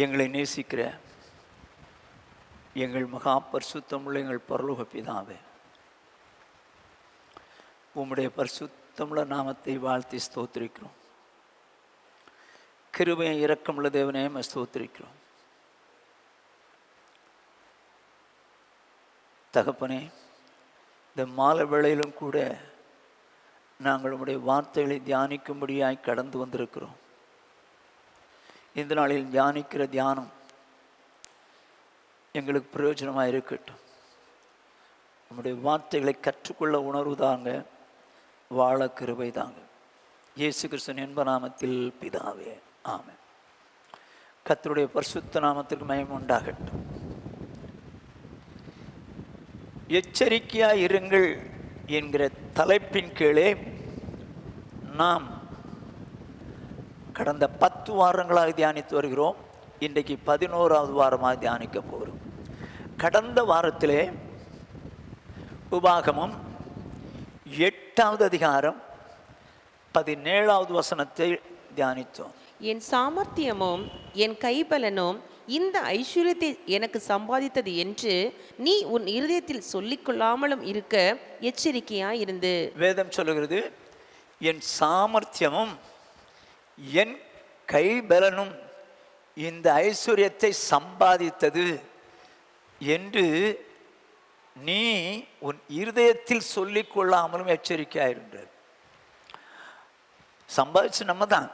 எங்களை நேசிக்கிற எங்கள் மகா பரிசுத்தமுள்ள எங்கள் பரலோக பிதாவே, உம்முடைய பரிசுத்தமுள்ள நாமத்தை வாழ்த்தி ஸ்தோத்திரிக்கிறோம். கிருபையும் இரக்கமுள்ள தேவனே ஸ்தோத்திரிக்கிறோம். தகப்பனே, இந்த மாலை வேளையிலும் கூட நாங்கள் உம்முடைய வார்த்தைகளை தியானிக்கும்படியாய் கடந்து வந்திருக்கிறோம். இந்த நாளில் தியானிக்கிற தியானம் எங்களுக்கு பிரயோஜனமாக இருக்கட்டும். நம்முடைய வார்த்தைகளை கற்றுக்கொள்ள உணர்வு தாங்க, வாழ கிருபை தாங்க. இயேசு கிறிஸ்துவின் இன்ப நாமத்தில் பிதாவே, ஆமென். கர்த்தருடைய பரிசுத்த நாமத்திற்கு மகிமை உண்டாகட்டும். எச்சரிக்கையாய் இருங்கள் என்கிற தலைப்பின் கீழே நாம் கடந்த 10 வாரங்களாக தியானித்து வருகிறோம். இன்றைக்கு 11வது வாரமாக தியானிக்க போகிறோம். கடந்த வாரத்திலே உபாகமம் 8வது அதிகாரம் 17வது வசனத்தை தியானித்தோம். என் சாமர்த்தியமும் என் கைபலனும் இந்த ஐஸ்வர்யத்தை எனக்கு சம்பாதித்தது என்று நீ உன் இருதயத்தில் சொல்லிக்கொள்ளாமலும் இருக்க எச்சரிக்கையாய் இருந்து. வேதம் சொல்லுகிறது, என் சாமர்த்தியமும் என் கைபலனும் இந்த ஐஸ்வர்யத்தை சம்பாதித்தது என்று நீ உன் இருதயத்தில் சொல்லிக்கொள்ளாமலும் எச்சரிக்கையாயிருந்தார். சம்பாதிச்சு நம்ம தான்,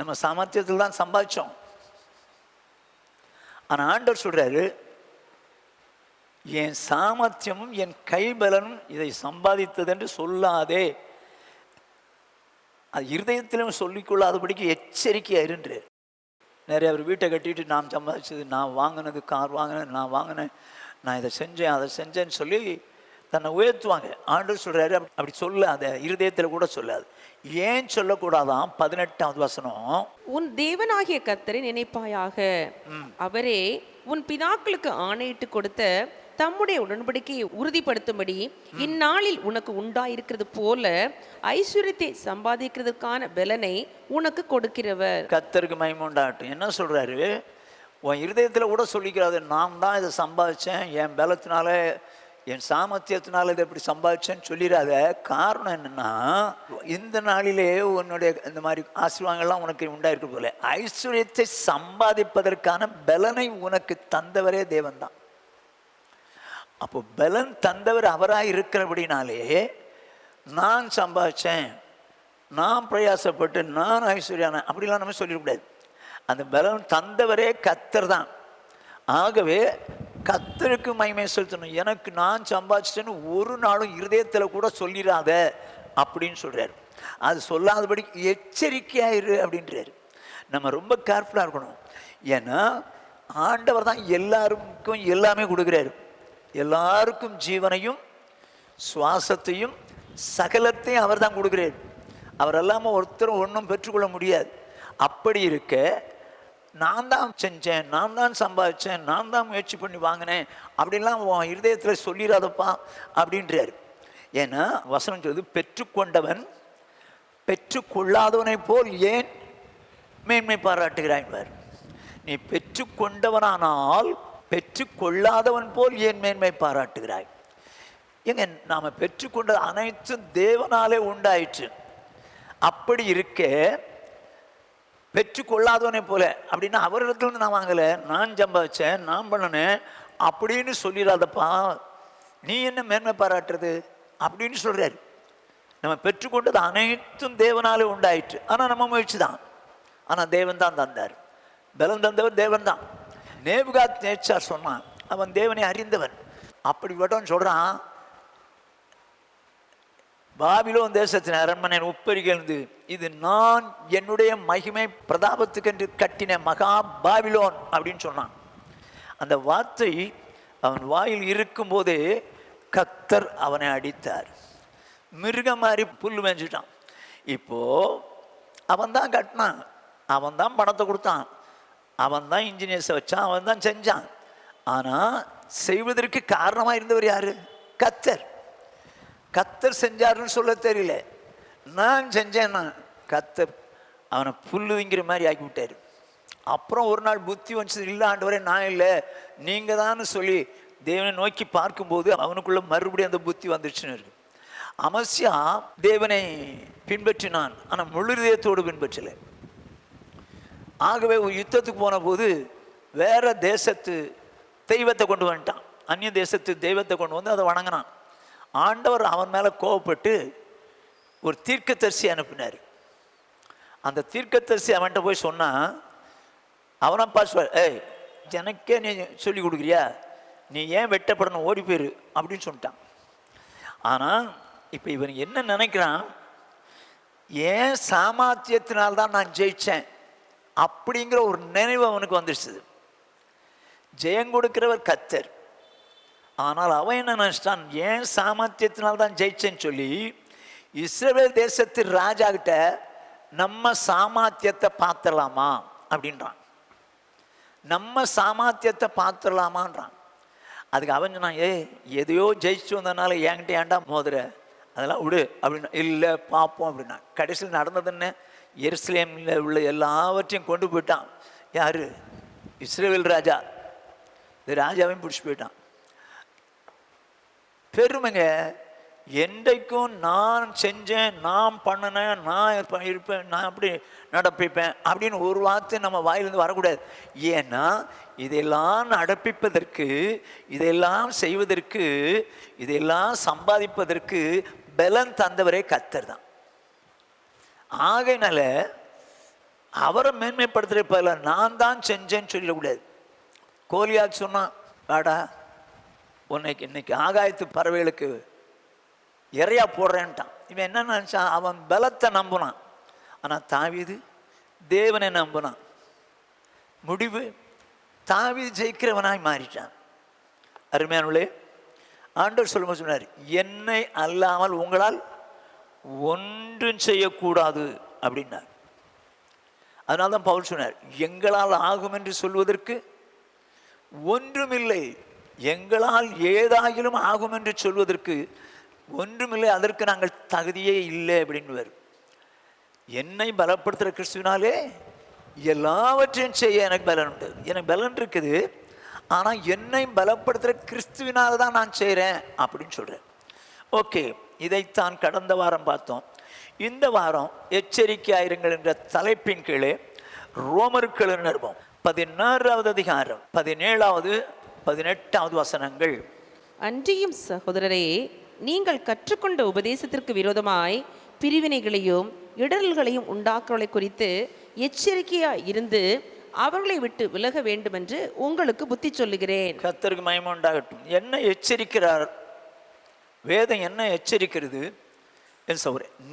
நம்ம சாமர்த்தியத்தில் தான் சம்பாதிச்சோம். ஆனால் ஆண்டவர் சொல்றாரு, என் சாமர்த்தியமும் என் கைபலனும் இதை சம்பாதித்தது என்று சொல்லாதே, அது இருதயத்திலும் சொல்லிக்கொள்ளாதபடிக்கு எச்சரிக்கையாக இருன்றார். நிறைய அவர் வீட்டை கட்டிட்டு நான் சம்பாதிச்சது, நான் வாங்கினது, கார் வாங்கினது, நான் வாங்கினேன், நான் இதை செஞ்சேன், அதை செஞ்சேன்னு சொல்லி தன்னை உயர்த்துவாங்க. ஆண்டவர் சொல்றாரு, அப்படி சொல்ல, அதை இருதயத்தில் கூட சொல்லாது. ஏன் சொல்லக்கூடாதான்? 18வது வசனம், உன் தேவனாகிய கர்த்தரை நினைப்பாயாக, அவரே உன் பிதாக்களுக்கு ஆணையிட்டு கொடுத்த தம்முடைய உடன்படிக்கையை உறுதிப்படுத்தும்படி இந்நாளில் உனக்கு உண்டாயிருக்கிறது போல ஐஸ்வர்யத்தை சம்பாதிக்கிறதுக்கான பலனை உனக்கு கொடுக்கிறவர். கர்த்தருக்கு மகிமை உண்டாகட்டும். என்ன சொல்றாரு? உன் இருதயத்தில் கூட சொல்லிக்கிறாரு, நான் தான் இதை சம்பாதிச்சேன், என் பலத்தினால, என் சாமர்த்தியத்தினால இதை எப்படி சம்பாதிச்சேன்னு சொல்லிடாத. காரணம் என்னன்னா, இந்த நாளிலே உன்னுடைய இந்த மாதிரி ஆசீர்வாதங்கள்லாம் உனக்கு உண்டாயிருக்க போல ஐஸ்வர்யத்தை சம்பாதிப்பதற்கான பலனை உனக்கு தந்தவரே தேவன் தான். அப்போ பலன் தந்தவர் அவராக இருக்கிறபடினாலே, நான் சம்பாதிச்சேன், நான் பிரயாசப்பட்டு, நான் ஐஸ்வர்யான அப்படிலாம் நம்ம சொல்லிடக்கூடாது. அந்த பலன் தந்தவரே கர்த்தர் தான். ஆகவே கர்த்தருக்கு மகிமை செலுத்தணும். எனக்கு நான் சம்பாதிச்சிட்டேன்னு ஒரு நாளும் இருதயத்தில் கூட சொல்லிடாத அப்படின்னு சொல்றாரு. அது சொல்லாதபடி எச்சரிக்கையாயிரு அப்படின்றாரு. நம்ம ரொம்ப கேர்ஃபுல்லாக இருக்கணும். ஏன்னா ஆண்டவர் தான் எல்லாருக்கும் எல்லாமே கொடுக்குறாரு. எல்லாருக்கும் ஜீவனையும் சுவாசத்தையும் சகலத்தையும் அவர் தான் கொடுக்குறாரு. அவர் இல்லாமல் ஒருத்தரும் ஒன்றும் பெற்றுக்கொள்ள முடியாது. அப்படி இருக்க, நான் தான் செஞ்சேன், நான் தான் சம்பாதிச்சேன், நான் தான் முயற்சி பண்ணி வாங்கினேன் அப்படின்லாம் உன் இருதயத்தில் சொல்லிடாதப்பா அப்படின்றாரு. ஏன்னா வசனம் சொல்லுது, பெற்றுக்கொண்டவன் பெற்றுக்கொள்ளாதவனை போல் ஏன் மேன்மை பாராட்டுகிறாய்பார். நீ பெற்றுக்கொண்டவனானால் பெற்றுக்கொள்ளாதவன் போல் ஏன் மேன்மை பாராட்டுகிறாய்? எங்க நாம பெற்றுக்கொண்டது அனைத்தும் தேவனாலே உண்டாயிற்று. அப்படி இருக்க பெற்றுக்கொள்ளாதவனை போல அப்படின்னா அவரிடத்துல நான் வாங்கலை, நான் சம்பாதிச்சேன், நான் பண்ணினேன் அப்படின்னு சொல்லிடாதப்பா, நீ என்ன மேன்மை பாராட்டுறது அப்படின்னு சொல்றாரு. நம்ம பெற்றுக்கொண்டது அனைத்தும் தேவனாலே உண்டாயிற்று. ஆனால் நம்ம முயற்சி தான். ஆனால் தேவன் தான் தந்தார். பலம் தந்தவர் தேவன் தான். நேபுகாத் நேச்சார் சொன்னான், அவன் தேவனை அறிந்தவன். அப்படிப்பட்டவன் சொல்றான், பாபிலோன் தேசத்தின் அரண்மனையின் உப்பரிகழ்ந்து, இது நான் என்னுடைய மகிமை பிரதாபத்துக்கென்று கட்டின மகா பாபிலோன் அப்படின்னு சொன்னான். அந்த வார்த்தை அவன் வாயில் இருக்கும் போதே கர்த்தர் அவனை அடித்தார். மிருகம் மாதிரி புல் மேய்ஞ்சிட்டான். இப்போ அவன் தான் கட்டினான், அவன் தான் பணத்தை கொடுத்தான், அவன் தான் இன்ஜினியர்ஸை வச்சான், அவன் தான் செஞ்சான். ஆனால் செய்வதற்கு காரணமாக இருந்தவர் யாரு? கர்த்தர். கர்த்தர் செஞ்சாருன்னு சொல்ல தெரியல, நான் செஞ்சேன்னா கர்த்தர் அவனை புல்லுங்கிற மாதிரி ஆக்கி விட்டார். அப்புறம் ஒரு நாள் புத்தி வந்துச்சு, இல்லை ஆண்டவரே நான் இல்லை நீங்கள் தான் சொல்லி தேவனை நோக்கி பார்க்கும்போது அவனுக்குள்ள மறுபடியும் அந்த புத்தி வந்துடுச்சுன்னு இருக்கு. அமஸ்யா தேவனை பின்பற்றினான், ஆனால் முழு இதயத்தோடு பின்பற்றலை. ஆகவே ஒரு யுத்தத்துக்கு போன போது வேற தேசத்து தெய்வத்தை கொண்டு வந்துட்டான், அந்நிய தேசத்து தெய்வத்தை கொண்டு வந்து அதை வணங்கினான். ஆண்டவர் அவன் மேலே கோவப்பட்டு ஒரு தீர்க்கதரிசி அனுப்பினார். அந்த தீர்க்கதரிசி அவன்கிட்ட போய் சொன்னான், அவனப்பா ஏய் எனக்கே நீ சொல்லி கொடுக்குறியா, நீ ஏன் வெட்டப்படணும், ஓடி போயிரு அப்படின்னு சொல்லிட்டான். ஆனால் இப்போ இவன் என்ன நினைக்கிறான், ஏன் சாமர்த்தியத்தினால்தான் நான் ஜெயித்தேன் அப்படிங்கிற ஒரு நினைவு அவனுக்கு வந்துடுச்சு. ஜெயம் கொடுக்கிறவர் கர்த்தர். ஆனால் அவன் என்ன நினைச்சிட்டான், ஏன் சாமர்த்தியத்தினால்தான் ஜெயிச்சேன்னு சொல்லி இஸ்ரவேல் தேசத்து ராஜா கிட்ட நம்ம சாமர்த்தியத்தை பார்த்துடலாமா அப்படின்றான். நம்ம சாமர்த்தியத்தை பார்த்துடலாமான்றான். அதுக்கு அவன் சொன்னான், எதையோ ஜெயிச்சு வந்ததுனால என்கிட்ட ஏன்டா மோதுற, அதெல்லாம் விடு அப்படின்னா. இல்லை பார்ப்போம் அப்படின்னா. கடைசியில் நடந்ததுன்னு எருசலேமில் உள்ள எல்லாவற்றையும் கொண்டு போயிட்டான். யார்? இஸ்ரவேல் ராஜா. இந்த ராஜாவையும் பிடிச்சி போயிட்டான். பெருமைங்க. என்றைக்கும் நான் செஞ்சேன், நான் பண்ணினேன், நான் இருப்பேன், நான் அப்படி நடப்பிப்பேன் அப்படின்னு ஒரு வார்த்தை நம்ம வாயிலிருந்து வரக்கூடாது. ஏன்னா இதெல்லாம் நடப்பிப்பதற்கு, இதெல்லாம் செய்வதற்கு, இதெல்லாம் சம்பாதிப்பதற்கு பலன் தந்தவரே கர்த்தர் தான். ஆகையினால அவரை மேன்மைப்படுத்துறப்ப நான் தான் செஞ்சேன்னு சொல்லிடக்கூடாது. கோலியாத் சொன்னான், வாடா உன்னைக்கு இன்னைக்கு ஆகாயத்து பறவைகளுக்கு இறையா போடுறேன்ட்டான். இவன் என்ன நினச்சான், அவன் பலத்தை நம்பினான். ஆனால் தாவீது தேவனை நம்பினான். முடிவு தாவீது ஜெயிக்கிறவனாய் மாறிட்டான். அருமையானவர்களே, ஆண்டவர் சொல்லும்போது சொன்னார், என்னை அல்லாமல் உங்களால் ஒன்றும் செய்யக்கூடாது அப்படின்னார். அதனால தான் பவுல் சொன்னார், எங்களால் ஆகும் என்று சொல்வதற்கு ஒன்றுமில்லை, எங்களால் ஏதாகிலும் ஆகும் என்று சொல்வதற்கு ஒன்றுமில்லை, அதற்கு நாங்கள் தகுதியே இல்லை அப்படின்னு. என்னை பலப்படுத்துகிற கிறிஸ்துவினாலே எல்லாவற்றையும் செய்ய எனக்கு பலன் உண்டு. எனக்கு பலன் இருக்குது, ஆனால் என்னை பலப்படுத்துகிற கிறிஸ்துவினால தான் நான் செய்கிறேன் அப்படின்னு சொல்கிறேன். ஓகே, இதைத்தான் கடந்த வாரம் பார்த்தோம். இந்த வாரம் எச்சரிக்கையாயிருங்கள் என்ற தலைப்பின் கீழே ரோமர்கள் நிருபம் 16வது அதிகாரம் 17வது 18வது வசனங்கள். அன்றியும் சகோதரரே, நீங்கள் கற்றுக்கொண்ட உபதேசத்திற்கு விரோதமாய் பிரிவினைகளையும் இடரல்களையும் உண்டாக்குவதை குறித்து எச்சரிக்கையாய் இருந்து அவர்களை விட்டு விலக வேண்டும் என்று உங்களுக்கு புத்தி சொல்லுகிறேன். கர்த்தருக்கு மகிமை உண்டாகட்டும். என்ன எச்சரிக்கிறார் வேதம்? என்ன எச்சரிக்கிறது?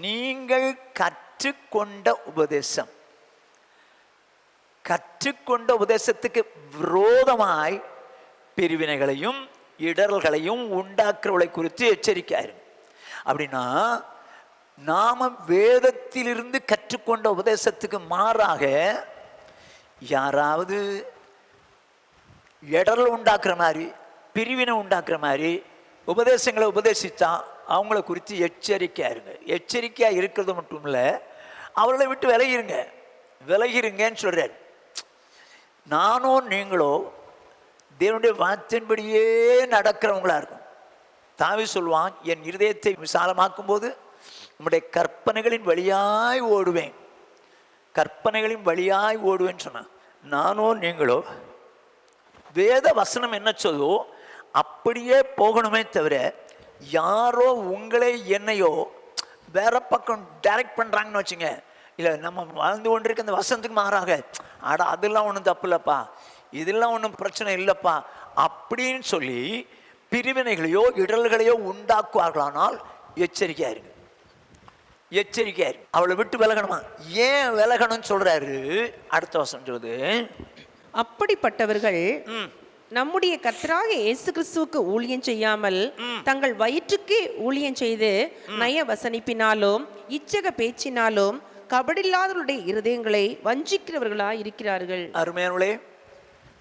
நீங்கள் கற்றுக்கொண்ட உபதேசம், கற்றுக்கொண்ட உபதேசத்துக்கு விரோதமாய் பிரிவினைகளையும் இடரல்களையும் உண்டாக்குறவளை குறித்து எச்சரிக்கையாரு. அப்படின்னா நாம வேதத்திலிருந்து கற்றுக்கொண்ட உபதேசத்துக்கு மாறாக யாராவது இடரல் உண்டாக்குற மாதிரி, பிரிவினை உண்டாக்குற மாதிரி உபதேசங்களை உபதேசித்தா அவங்கள குறித்து எச்சரிக்கையா இருங்க. எச்சரிக்கையா இருக்கிறது மட்டும் இல்லை, அவர்களை விட்டு விலகிருங்கன்னு சொல்றாரு. நானோ நீங்களோ தேவனுடைய வார்த்தையின்படியே நடக்கிறவங்களா இருக்கும். தாவி சொல்வான், என் இருதயத்தை விசாலமாக்கும் போது நம்முடைய கற்பனைகளின் வழியாய் ஓடுவேன், கற்பனைகளின் வழியாய் ஓடுவேன்னு சொன்னான். நானோ நீங்களோ வேத வசனம் என்ன சொல்லுதோ அப்படியே போகணுமே தவிர, யாரோ உங்களை என்னையோ வேற பக்கம் டைரக்ட் பண்ணுறாங்கன்னு வச்சுங்க, இல்லை நம்ம வாழ்ந்து கொண்டிருக்க அந்த வசனத்துக்கு மாறாக, அதெல்லாம் ஒன்றும் தப்பு இல்லைப்பா, இதெல்லாம் ஒன்றும் பிரச்சனை இல்லைப்பா அப்படின்னு சொல்லி பிரிவினைகளையோ இடர்களையோ உண்டாக்குவார்களானால் எச்சரிக்கையா இருங்க, எச்சரிக்கையா இருக்கு. அவளை விட்டு விலகணுமா? ஏன் விலகணும்னு சொல்றாரு? அடுத்த வசனம் சொல்லுது, அப்படிப்பட்டவர்கள் நம்முடைய கர்த்தராகிய இயேசு கிறிஸ்துவுக்கு ஊழியம் செய்யாமல் தங்கள் வயிற்றுக்கே ஊழியம் செய்து நய வசனிப்பினாலும் இச்சக பேச்சினாலும் கபடில்லாதவருடைய இருதயங்களை வஞ்சிக்கிறவர்களாய் இருக்கிறார்கள். அருமையானவர்களே,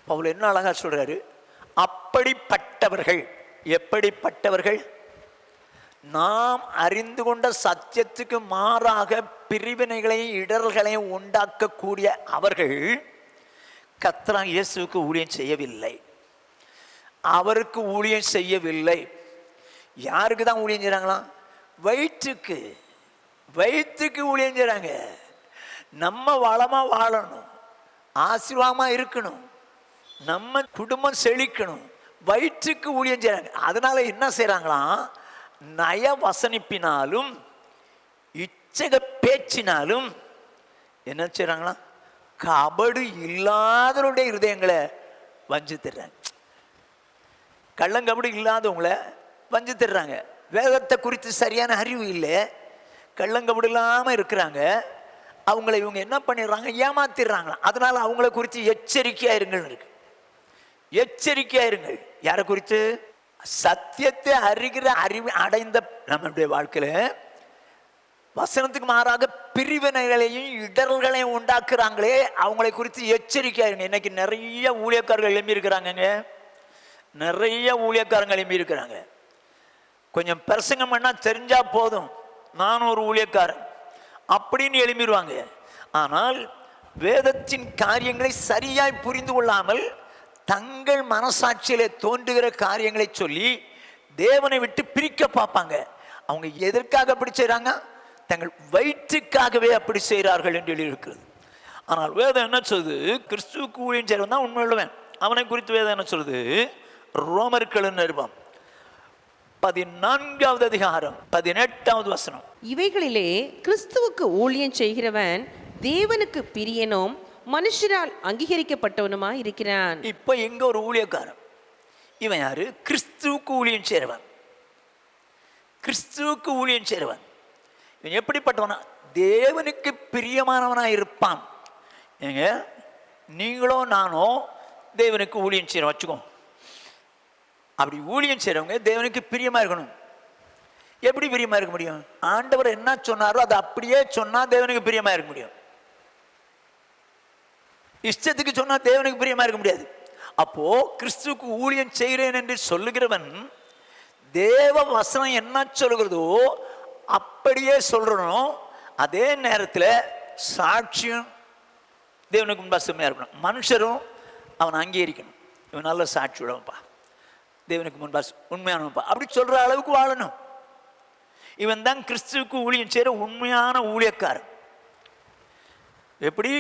பவுல் என்ன அழகா சொல்றாரு, அப்படிப்பட்டவர்கள். எப்படிப்பட்டவர்கள்? நாம் அறிந்து கொண்ட சத்தியத்துக்கு மாறாக பிரிவினைகளையும் இடர்களையும் உண்டாக்கக்கூடிய அவர்கள் கர்த்தராகிய இயேசுவுக்கு ஊழியம் செய்யவில்லை. அவருக்கு ஊழியம் செய்யவில்லை. யாருக்கு தான் ஊழியம் செய்கிறாங்களாம்? வயிற்றுக்கு. வயிற்றுக்கு ஊழியம் செய்கிறாங்க. நம்ம வளமாக வாழணும், ஆசீர்வாதமாக இருக்கணும், நம்ம குடும்பம் செழிக்கணும், வயிற்றுக்கு ஊழியம் செய்கிறாங்க. அதனால என்ன செய்கிறாங்களாம்? நய வசனிப்பினாலும் இச்சக பேச்சினாலும் என்ன செய்கிறாங்களா? கபடு இல்லாதவருடைய இருதயங்களை வஞ்சித்துறாங்க. கள்ளங்கபடு இல்லாதவங்களை வஞ்சித்துறாங்க. வேதத்தை குறித்து சரியான அறிவு இல்லை, கள்ளங்கபடு இல்லாமல் இருக்கிறாங்க. அவங்கள இவங்க என்ன பண்ணிடுறாங்க? ஏமாத்திடுறாங்களா. அதனால அவங்கள குறித்து எச்சரிக்கையா இருங்கள் இருக்கு. எச்சரிக்கையா இருங்கள். யாரை குறித்து? சத்தியத்தை அறிகிற அறிவு அடைந்த நம்முடைய வாழ்க்கையில வசனத்துக்கு மாறாக பிரிவினைகளையும் இடர்களையும் உண்டாக்குறாங்களே, அவங்களை குறித்து எச்சரிக்கையா இருங்க. இன்னைக்கு நிறைய ஊழியக்காரர்கள் எழுப்பி இருக்கிறாங்க. நிறைய ஊழியக்காரங்க எழுப்பி இருக்கிறாங்க. கொஞ்சம் பிரசங்கம் பண்ணா தெரிஞ்சா போதும், நான் ஒரு ஊழியக்காரன் அப்படின்னு எழுப்பிடுவாங்க. ஆனால் வேதத்தின் காரியங்களை சரியாய் புரிந்து கொள்ளாமல் தங்கள் மனசாட்சியிலே தோன்றுகிற காரியங்களை சொல்லி தேவனை விட்டு பிரிக்க பார்ப்பாங்க. அவங்க எதற்காக அப்படி செய்கிறாங்க? தங்கள் வயிற்றுக்காகவே அப்படி செய்கிறார்கள் என்று எழுதியிருக்கிறது. ஆனால் வேதம் என்ன சொல்லுது? கிறிஸ்துவுக்கு ஊழியம் செய்கிறவன் தான் உண்மை உள்ளவன். அவனை குறித்து வேதம் என்ன சொல்லுது? ரோமர்கள் நிருபம் 14வது அதிகாரம் 18வது வசனம். இவைகளிலே கிறிஸ்துவுக்கு ஊழியம் செய்கிறவன் தேவனுக்கு பிரியனும் மனுஷரால் அங்கீகரிக்கப்பட்டவனுமாய் இருக்கிறான். இப்ப எங்க ஒரு ஊழியக்காரன், இவன் யாரு? கிறிஸ்துவுக்கு ஊழியம் செய்றவன். கிறிஸ்துவுக்கு ஊழியம் செய்றவன். இவன் எப்படிப்பட்டவனா? தேவனுக்கு பிரியமானவனா இருப்பான். ஏங்க, நீங்களோ நானோ தேவனுக்கு ஊழியம் செய்யறோம் வச்சுக்கோ. அப்படி ஊழியம் செய்றவங்க தேவனுக்கு பிரியமா இருக்கணும். எப்படி பிரியமா இருக்க முடியும்? ஆண்டவர் என்ன சொன்னாரோ அதை அப்படியே சொன்னா தேவனுக்கு பிரியமா இருக்க முடியும். இஷ்டத்துக்கு சொன்னா தேவனுக்கு பிரியமா இருக்க முடியாது. அப்போ கிறிஸ்துவுக்கு ஊழியம் செய்கிறேன் என்று சொல்லுகிறவன் தேவ வசனம் என்ன சொல்லுகிறதோ அப்படியே சொல்றணும். அதே நேரத்தில் சாட்சியம் தேவனுக்கு முன்பாக செம்மையா இருக்கணும். மனுஷரும் அவனை அங்கீகரிக்கணும். இவன் நல்ல சாட்சி விடப்பா, தேவனுக்கு முன்பாக உண்மையானப்பா அப்படி சொல்ற அளவுக்கு வாழணும். இவன் தான் கிறிஸ்துவுக்கு ஊழியம் செய்கிற உண்மையான ஊழியக்காரன். எப்படி?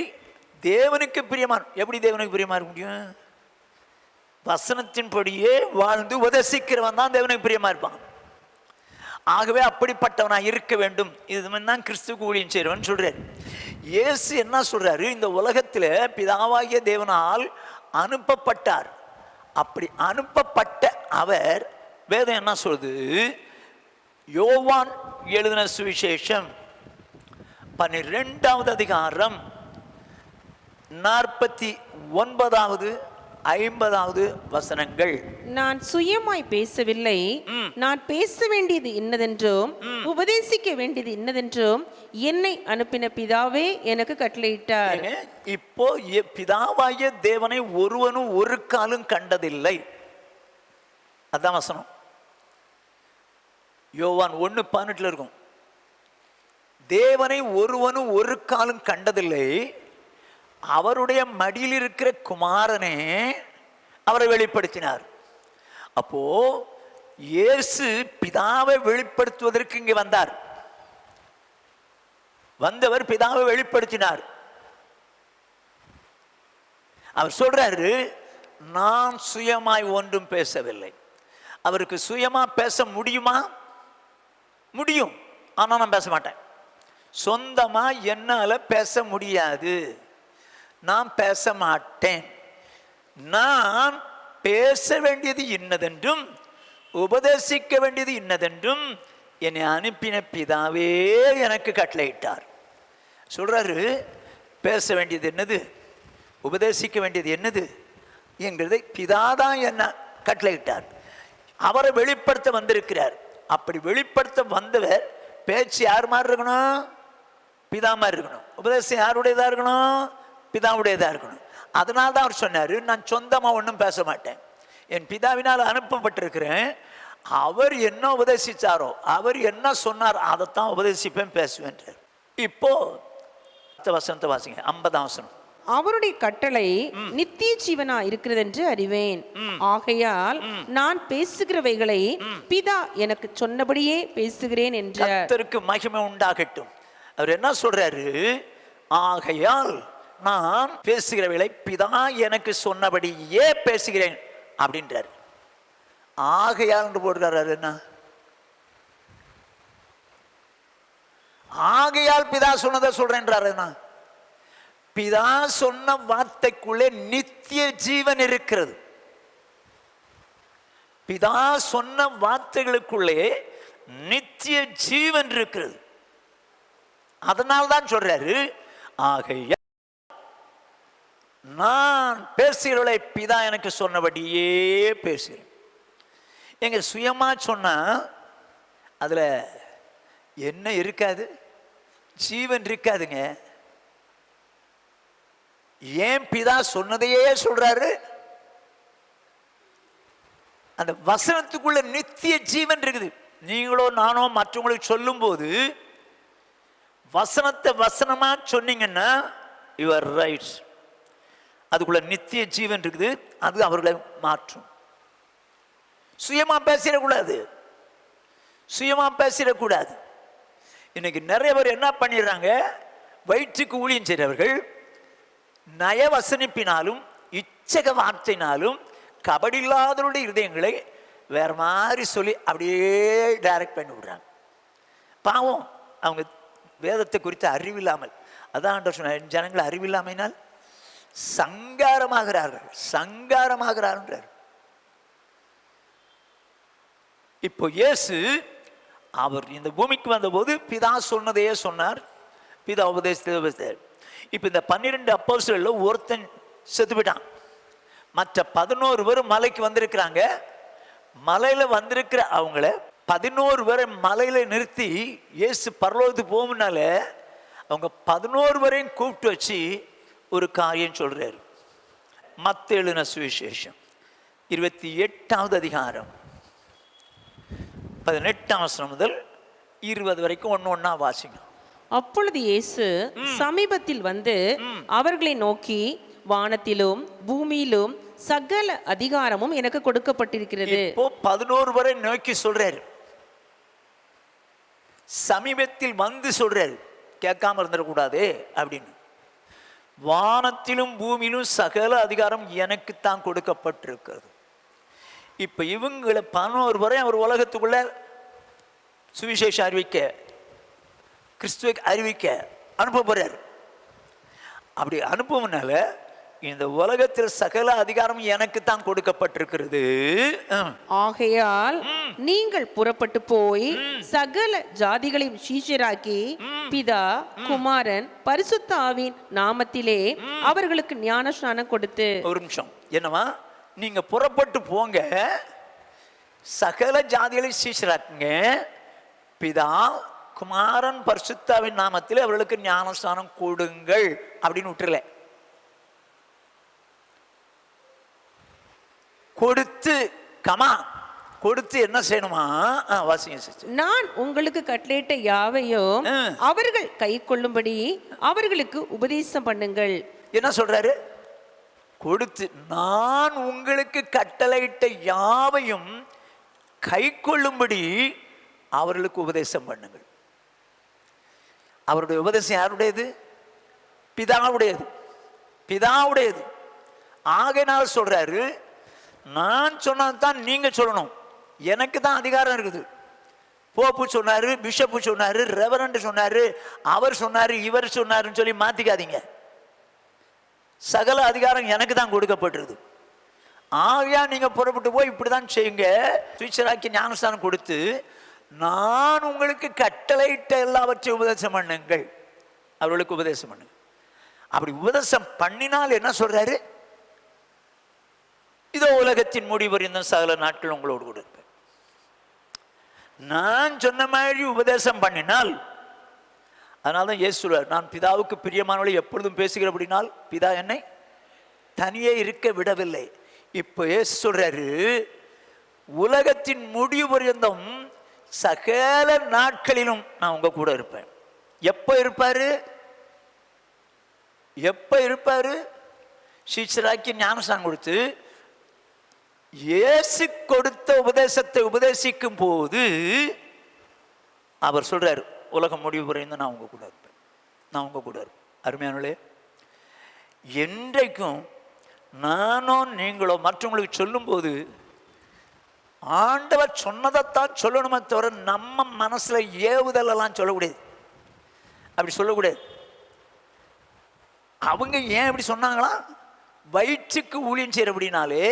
தேவனுக்கு பிரியமான. எப்படி தேவனுக்கு பிரியமா இருக்க முடியும்? வசனத்தின்படியே வாழ்ந்து உபதேசிக்கிறவன் தான் தேவனுக்கு பிரியமா இருப்பான். ஆகவே அப்படிப்பட்டவனா இருக்க வேண்டும். இதுதான் கிறிஸ்துவுக்கு ஊழியம் செய்கிறவன் சொல்றாரு. இயேசு என்ன சொல்றாரு? இந்த உலகத்தில் பிதாவாகிய தேவனால் அனுப்பப்பட்டார். அப்படி அனுப்பப்பட்ட அவர், வேதம் என்ன சொல்லுது? யோவான் எழுதின சுவிசேஷம் 12வது அதிகாரம் 49வது 50வது வசனங்கள். நான் சுயமாய் பேசவில்லை, நான் பேச வேண்டியது இன்னதென்றும் உபதேசிக்க வேண்டியது இன்னதென்றும் என்னை அனுப்பின பிதாவே எனக்கு கட்டளையிட்டார். இப்போ பிதாவாகிய தேவனை ஒருவனும் ஒரு காலும் கண்டதில்லை. அதான் வசனம். யோவான் 1:18 இருக்கும். தேவனை ஒருவனும் ஒரு காலும் கண்டதில்லை, அவருடைய மடியில் இருக்கிற குமாரனே அவரை வெளிப்படுத்தினார். அப்போ இயேசு பிதாவை வெளிப்படுத்துவதற்கு இங்கே வந்தார். வந்தவர் பிதாவை வெளிப்படுத்தினார். அவர் சொல்றாரு, நான் சுயமாய் ஒன்றும் பேசவில்லை. அவருக்கு சுயமா பேச முடியுமா? முடியும். ஆனா நான் பேச மாட்டேன். சொந்தமா என்னால பேச முடியாது. நான் பேச மாட்டேன். நான் பேச வேண்டியது இன்னதென்றும் உபதேசிக்க வேண்டியது இன்னதென்றும் என்னை அனுப்பின பிதாவே எனக்கு கட்டளையிட்டார். சொல்றாரு, பேச வேண்டியது என்னது, உபதேசிக்க வேண்டியது என்னது என்கிறதை பிதாதான் என்ன கட்டளையிட்டார். அவரை வெளிப்படுத்த வந்திருக்கிறார். அப்படி வெளிப்படுத்த வந்தவர் பேச்சு யார் மாதிரி இருக்கணும்? பிதா மாதிரி இருக்கணும். உபதேசம் யாருடையதா இருக்கணும்? பிதாவுடையதா இருக்கணும். அதனால தான் அவர் சொன்னார், நான் சொந்தமாக ஒன்றும் பேச மாட்டேன், என் பிதாவினால் அனுப்பப்பட்டிருக்கிறேன். அவர் என்ன உபதேசிச்சாரோ, அவர் என்ன சொன்னார், அதைத்தான் உபதேசிப்பேன், பேசுவேன். இப்போ வசனத்தை வாசிங்க, 50ஆம் வசனம். அவருடைய கட்டளை நித்திய ஜீவனா இருக்கிறது என்று அறிவேன். ஆகையால் நான் பேசுகிறவைகளை பிதா எனக்கு சொன்னபடியே பேசுகிறேன் என்றார். கர்த்தருக்கு மகிமை உண்டாகட்டும். அவர் என்ன சொல்றாரு? ஆகையால் நான் பேசுகிறவைகளை பிதா எனக்கு சொன்னபடியே பேசுகிறேன் அப்படின்றார். ஆகையால் என்று போடுறாரு. என்ன ஆகையால் பிதா சொன்னதை சொல்றேன்றாரு. என்ன பிதா சொன்ன வார்த்தைக்குள்ளே நித்திய ஜீவன் இருக்கிறது. பிதா சொன்ன வார்த்தைகளுக்குள்ளே நித்திய ஜீவன் இருக்கிறது. அதனால்தான் சொல்றாரு, ஆகையால் நான் பேசுகிறவளை பிதா எனக்கு சொன்னபடியே பேசுகிறேன். எங்க சுயமா சொன்னா அதுல என்ன இருக்காது? ஜீவன் இருக்காதுங்க. ஏன் பிதா சொன்னதையே சொல்றாரு? அந்த வசனத்துக்குள்ள நித்திய ஜீவன் இருக்குது. நீங்களோ நானோ மற்றவங்களுக்கு சொல்லும் போது வசனத்தை வசனமா சொன்னீங்கன்னா யுவர் ரைட், அதுக்குள்ள நித்திய ஜீவன் இருக்குது. அது அவர்களை மாற்றும். சுயமா பேசிடக்கூடாது, சுயமா பேசிடக்கூடாது. இன்னைக்கு நிறைய பேர் என்ன பண்ணிடுறாங்க? வயிற்றுக்கு ஊழியம் செய்கிறவர்கள் நயவசனிப்பினாலும் இச்சக வார்த்தையினாலும் கபடில்லாதவருடைய இருதயங்களை வேற மாதிரி சொல்லி அப்படியே டைரக்ட் பண்ணி விடுறாங்க. பாவம், அவங்க வேதத்தை குறித்து அறிவில்லாமல். அதான் சொன்ன, ஜனங்கள் அறிவில்லாமையினால் சங்காரமாகிறார்கள், சங்காரமாகிறார்கள். இப்போ இயேசு அவர் இந்த பூமிக்கு வந்தபோது பிதா சொன்னதையே சொன்னார், பிதா உபதேசித்தார். இப்போ இந்த 12 அப்போஸ்தலர்ல ஒருத்தன் செத்து போயிட்டான். மற்ற 11 பேர் மலைக்கு வந்திருக்கிறாங்க. மலையில வந்திருக்கிற அவங்கள 11 பேரை மலையில நிறுத்தி இயேசு பரலோகத்துக்கு போகும்னால அவங்க 11 பேரையும் கூப்பிட்டு வச்சு ஒரு காரியம் சொல்றாரு. மத்தேயு எழுதின சுவிசேஷம் 28வது அதிகாரம் 18ஆம் வசனம் முதல் 20 வரைக்கும் ஒன்னு ஒன்னா வாசிங்க. அப்பொழுது இயேசு சமீபத்தில் வந்து அவர்களை நோக்கி, வானத்திலும் பூமியிலும் சகல அதிகாரமும் எனக்கு கொடுக்கப்பட்டிருக்கிறது. இப்போ 11 வரை நோக்கி சொல்றாரு. சமீபத்தில் வந்து சொல்றாரு, கேட்காம இருந்துடக்கூடாது அப்படின்னு. வானத்திலும் பூமியிலும் சகல அதிகாரம் எனக்கு தான் கொடுக்கப்பட்டிருக்கிறது. இப்ப இவங்களை 11 வரை அவர் உலகத்துக்குள்ள சுவிசேஷம் அறிவிக்க, கிறிஸ்துவை அறிவிக்க அனுப்ப போறார். அப்படி அனுப்புவனால இந்த உலகத்தில் சகல அதிகாரம் எனக்கு தான் கொடுக்கப்பட்டிருக்கிறது. ஆகையால் நீங்கள் புறப்பட்டு போய் சகல ஜாதிகளையும் சீஷராக்கி பிதா குமாரன் பரிசுத்த ஆவியின் நாமத்திலே அவர்களுக்கு ஞானஸ்நானம் கொடுத்து. ஒரு நிமிஷம், என்னவா? நீங்க புறப்பட்டு போங்க, சகல ஜாதிகளையும் சீஷராக்குங்க, பிதா குமாரன் பரிசுத்தாவின் நாமத்தில் அவர்களுக்கு ஞானஸ்நானம் கொடுங்கள் அப்படின்னு விட்டுறல. கொடுத்து கமா கொடுத்து என்ன செய்யணுமா? வாசிங்க சிஸ்டர். நான் உங்களுக்கு கட்டளையிட்ட யாவையும் அவர்கள் கை கொள்ளும்படி அவர்களுக்கு உபதேசம் பண்ணுங்கள். என்ன சொல்றாரு? கொடுத்து, நான் உங்களுக்கு கட்டளையிட்ட யாவையும் கை கொள்ளும்படி அவர்களுக்கு உபதேசம் பண்ணுங்கள். அவருடைய உபதேசம் யாருடையது? பிதாவுடையது, பிதாவுடையது. ஆகையினால் சொல்றாரு, நான் சொன்னதான் நீங்க சொல்லணும், எனக்கு தான் அதிகாரம் இருக்குது. போப்பு சொன்னாரு, பிஷப்பு சொன்னாரு, ரெவரண்ட் சொன்னாரு, அவர் சொன்னாரு, இவர் சொன்னாருன்னு சொல்லி மாத்திக்காதீங்க. சகல அதிகாரம் எனக்கு தான் கொடுக்கப்பட்டிருது. ஆகையா நீங்க புறப்பட்டு போய் இப்படிதான் செய்யுங்க, சுவிச்சராக்கி ஞானஸ்தானம் கொடுத்து நான் உங்களுக்கு கட்டளையிட்ட எல்லாவற்றையும் உபதேசம் பண்ணுங்கள், அவர்களுக்கு உபதேசம் பண்ணுங்க. அப்படி உபதேசம் பண்ணினால் என்ன சொல்றாரு? இதோ உலகத்தின் முடிவறிந்தும் சகல நாட்கள் உங்களோடு கூட இருப்பேன். நான் சொன்ன மாதிரி உபதேசம் பண்ணினால், அதனால்தான் இயேசு சொல்றார், நான் பிதாவுக்கு பிரியமானவளை எப்பொழுதும் பேசுகிறபடினால் பிதா என்னை தனியே இருக்க விடவில்லை. இப்போ இயேசு சொல்றாரு, உலகத்தின் முடிவு பரியந்தம் சகல நாட்களிலும் நான் உங்க கூட இருப்பேன். எப்ப இருப்பாரு? எப்ப இருப்பாரு? சீஷராக்கி ஞானஸ்நானம் கொடுத்து இயேசு கொடுத்த உபதேசத்தை உபதேசிக்கும் போது அவர் சொல்றாரு, உலகம் முடிவு பரியந்தம் நான் உங்க கூட இருப்பேன், நான் உங்க கூட இருப்பேன். அருமையானே, என்றைக்கும் நானும் நீங்களோ மற்றவங்களுக்கு சொல்லும்போது ஆண்டவர் சொன்னதைத்தான் சொல்லணுமே தவிர நம்ம மனசுல ஏவுதலெல்லாம் சொல்லக்கூடாது. அப்படி சொல்லக்கூடாது. அவங்க ஏன் இப்படி சொன்னாங்களா? வயிற்றுக்கு ஊழியம் செய்யற அப்படின்னாலே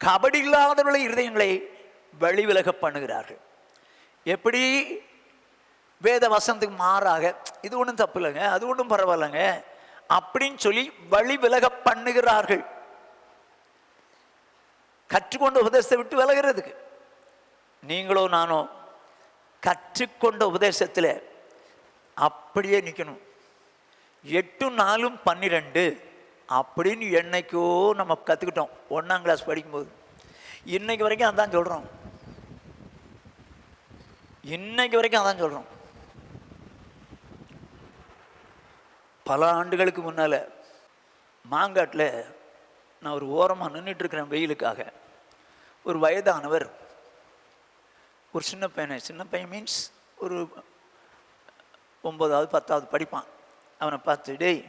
கபடி இல்லாதவர்களை இருதயங்களை வழிவிலக பண்ணுகிறார்கள். எப்படி? வேத வசனத்துக்கு மாறாக, இது ஒன்றும் தப்பு இல்லைங்க, அது ஒன்றும் பரவாயில்லைங்க அப்படின்னு சொல்லி வழி விலக பண்ணுகிறார்கள். கற்றுக்கொண்ட உபதேசத்தை விட்டு விலகிறதுக்கு. நீங்களோ நானோ கற்றுக்கொண்ட உபதேசத்தில் அப்படியே நிற்கணும். 8 4 12 அப்படின்னு என்னைக்கோ நம்ம கற்றுக்கிட்டோம் 1ஆம் கிளாஸ் படிக்கும்போது. இன்னைக்கு வரைக்கும் அதான் சொல்கிறோம். இன்னைக்கு வரைக்கும் அதான் சொல்கிறோம். பல ஆண்டுகளுக்கு முன்னால் மாங்காட்டில் நான் ஒரு ஓரமாக நின்றுட்டுருக்கிறேன் வெயிலுக்காக. ஒரு வயதானவர் ஒரு சின்ன பையன் மீன்ஸ் ஒரு 9வது 10வது படிப்பான். அவனை பார்த்து, டேய்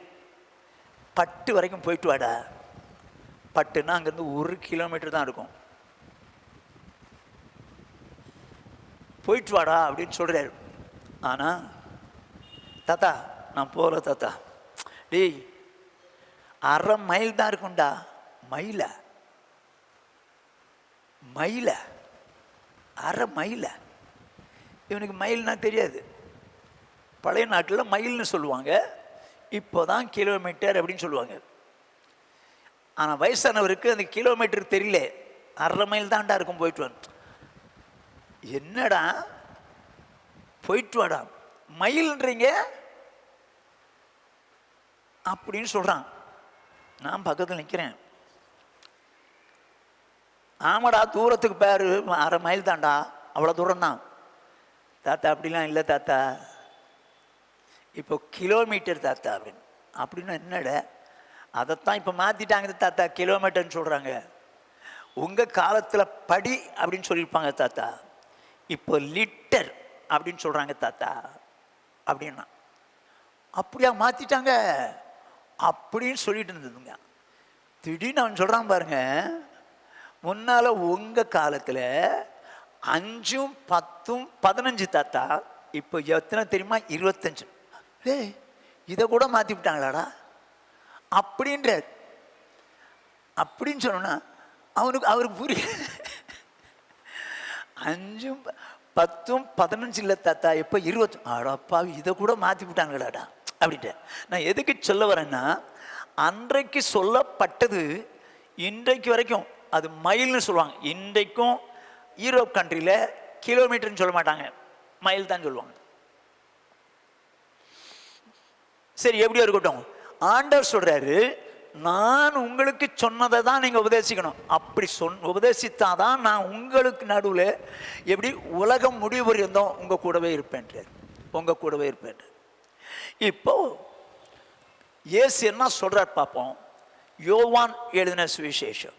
பட்டு வரைக்கும் போயிட்டு வாடா. பட்டுன்னா அங்கேருந்து 1 கிலோமீட்டர் தான் இருக்கும், போயிட்டு வாடா அப்படின்னு சொல்கிறாரு. ஆனால் தாத்தா நான் போகல தாத்தா. டேய் 1/2 மைல் தான் இருக்கும்டா. மைல 1/2 மைல். இவனுக்கு மைல்னா தெரியாது. பழைய நாட்டில் மைல்னு சொல்லுவாங்க, இப்போ தான் கிலோமீட்டர் அப்படின்னு சொல்லுவாங்க. ஆனால் வயசானவருக்கு அந்த கிலோமீட்டர் தெரியல, 1/2 மைல் தான்டா இருக்கும், போயிட்டு வாங்க. என்னடா போயிட்டு வாடா மைல்ன்றீங்க அப்படின்னு சொல்கிறான். நான் பக்கத்தில் நிற்கிறேன். ஆமாடா தூரத்துக்கு பேர் 1/2 மைல் தான்டா, அவ்வளோ தூரம் தான் தாத்தா. அப்படிலாம் இல்லை தாத்தா, இப்போ கிலோமீட்டர் தாத்தா அப்படின்னு. அப்படின்னா என்னட, அதைத்தான் இப்போ மாற்றிட்டாங்க தாத்தா, கிலோமீட்டர்னு சொல்கிறாங்க. உங்கள் காலத்தில் படி அப்படின்னு சொல்லியிருப்பாங்க தாத்தா, இப்போ லிட்டர் அப்படின்னு சொல்கிறாங்க தாத்தா அப்படின்னா. அப்படியா மாற்றிட்டாங்க அப்படின்னு சொல்லிட்டு இருந்ததுங்க. திடீர்னு அவன் சொல்கிறான் பாருங்க, முன்னால் உங்கள் காலத்தில் 5 10 15 தாத்தா, இப்போ எத்தனை தெரியுமா? 25. இதை கூட மாற்றி விட்டாங்களாடா அப்படின்ற. அப்படின்னு சொன்னா அவருக்கு புரிய. 5 10 15 இல்லை தாத்தா, இப்போ 20. ஆடாப்பா, இதை கூட மாற்றி விட்டாங்களாடா அப்படின்ட்டு. நான் எதுக்கு சொல்ல வரேன்னா, அன்றைக்கு சொல்லப்பட்டது இன்றைக்கு வரைக்கும் அது மைல்னு சொல்லுவாங்க. இன்றைக்கும் யூரோப் கண்ட்ரியில் கிலோமீட்டர்னு சொல்ல மாட்டாங்க, மைல் தான் சொல்லுவாங்க. சரி, எப்படியோ இருக்கட்டும். ஆண்டவர் சொல்றாரு, நான் உங்களுக்கு சொன்னதை தான் நீங்கள் உபதேசிக்கணும். அப்படி உபதேசித்தாதான் நான் உங்களுக்கு நடுவில் எப்படி உலகம் முடிவு இருந்தோம் உங்கள் கூடவே இருப்பேன், உங்கள் கூடவே இருப்பேன். இப்போ இயேசு என்ன சொல்றார் பார்ப்போம். யோவான் எழுதின சுவிசேஷம்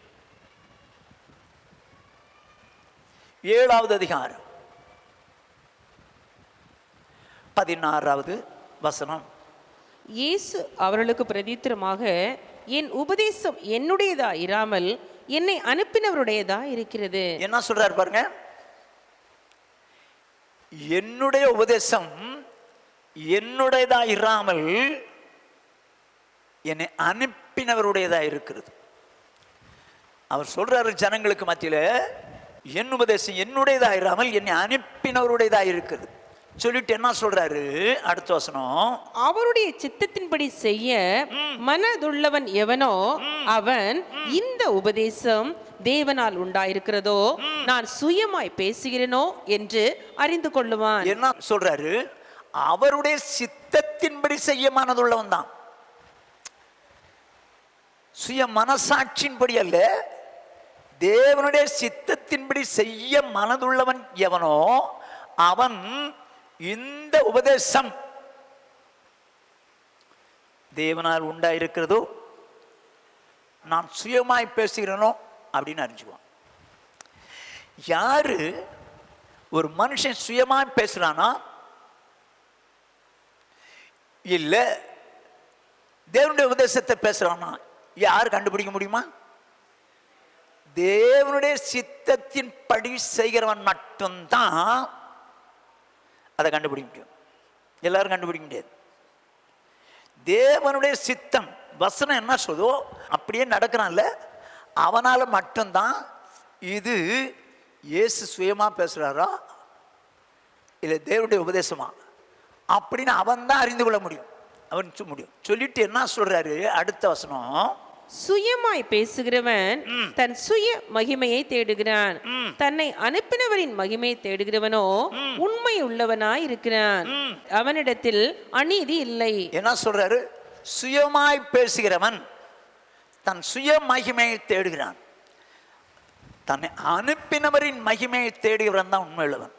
7வது அதிகாரம் 16வது வசனம். இயேசு அவர்களுக்கு பிரதித்திரமாக, என் உபதேசம் என்னுடையதா இராமல் என்னை அனுப்பினவருடையதா இருக்கிறது. என்ன சொல்றாரு பாருங்க, என்னுடைய உபதேசம் என்னுடையதா இராமல் என்னை அனுப்பினவருடையதா இருக்கிறது. அவர் சொல்றாரு ஜனங்களுக்கு மத்தியில், என் உபதேசம் என்னுடையதா இராமல் என்னை அனுப்பினவருடையதா இருக்கிறது சொல்லிட்டு என்ன சொல்றாரு அடுத்த வசனம், அவருடைய சித்தத்தின்படி செய்ய மனதுள்ளவன் எவனோ அவன் இந்த உபதேசம் தேவனால் உண்டாயிருக்கிறதோ நான் சுயமாய் பேசுகிறேனோ என்று அறிந்து கொள்ளுவான். என்ன சொல்றாரு? அவருடைய சித்தத்தின்படி செய்ய மனதுள்ளவன் தான். சுய மனசாட்சியின்படி அல்ல, தேவனுடைய சித்தத்தின்படி செய்ய மனதுள்ளவன் எவனோ அவன் இந்த உபதேசம் தேவனால் உண்டாயிருக்கிறதோ நான் சுயமாய் பேசுகிறேனோ அப்படின்னு அறிஞ்சுக்குவான். யாரு ஒரு மனுஷன் சுயமாய் பேசுறானா இல்ல தேவனுடைய உபதேசத்தை பேசுறானா யாரு கண்டுபிடிக்க முடியுமா? தேவனுடைய சித்தத்தின் படி செய்கிறவன் மட்டும்தான் அதை கண்டுபிடிக்க முடியும். எல்லாரும் கண்டுபிடிக்க முடியாது. தேவனுடைய சித்தம் வசனம் என்ன சொல்லுதோ அப்படியே நடக்கிறான்ல, அவனால மட்டும்தான் இது இயேசு சுயமா பேசுறாரா இல்லை தேவனுடைய உபதேசமா அப்படின்னு அவன் தான் அறிந்து கொள்ள முடியும். அவன் முடியும். சொல்லிட்டு என்ன சொல்றாரு அடுத்த வசனம், சுயமாய் பேசுகிறவன் தன் சுய மகிமையை தேடுகிறான், தன்னை அனுப்பினவரின் மகிமையை தேடுகிறவனோ உண்மை உள்ளவனாய் இருக்கிறான், அவனிடத்தில் அநீதி இல்லை. என்ன சொல்றாரு? சுயமாய் பேசுகிறவன் தன் சுய மகிமையை தேடுகிறான், தன்னை அனுப்பினவரின் மகிமையை தேடுகிறவன் தான் உண்மை உள்ளவன்.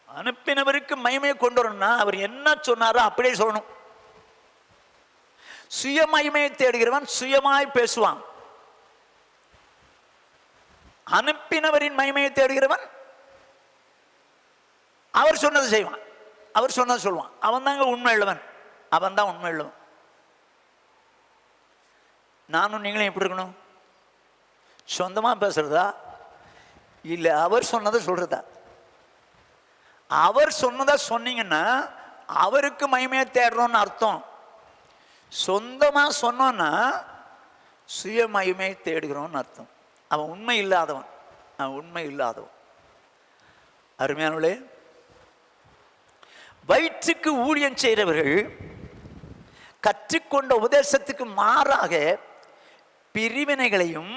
அனுப்பினவருக்கு மகிமையை கொண்டு வரணும்னா அவர் என்ன சொன்னாரோ அப்படியே சொல்லணும். சுய மகிமையை தேடுகிறவன் சுயமாய் பேசுவான். அனுப்பினவரின் மகிமையை தேடுகிறவன் அவர் சொன்னது செய்வான், அவர் சொன்னது சொல்லுவான். அவன் தாங்க உண்மை உள்ளவன், அவன் தான் உண்மை உள்ளவன். நானும் நீங்களும் எப்படி இருக்கணும்? சொந்தமா பேசுறதா இல்லை அவர் சொன்னதை சொல்றதா? அவர் சொன்னதை சொன்னீங்கன்னா அவருக்கு மகிமையை தேடுறோம்னு அர்த்தம். சொந்தமா சொன்னோன்னா சுய மகிமையை தேடுகிறோம்னு அர்த்தம். அவன் உண்மை இல்லாதவன், அவன் உண்மை இல்லாதவன். அருமையானவர்களே, வயிற்றுக்கு ஊழியம் செய்கிறவர்கள் கற்றுக்கொண்ட உபதேசத்துக்கு மாறாக பிரிவினைகளையும்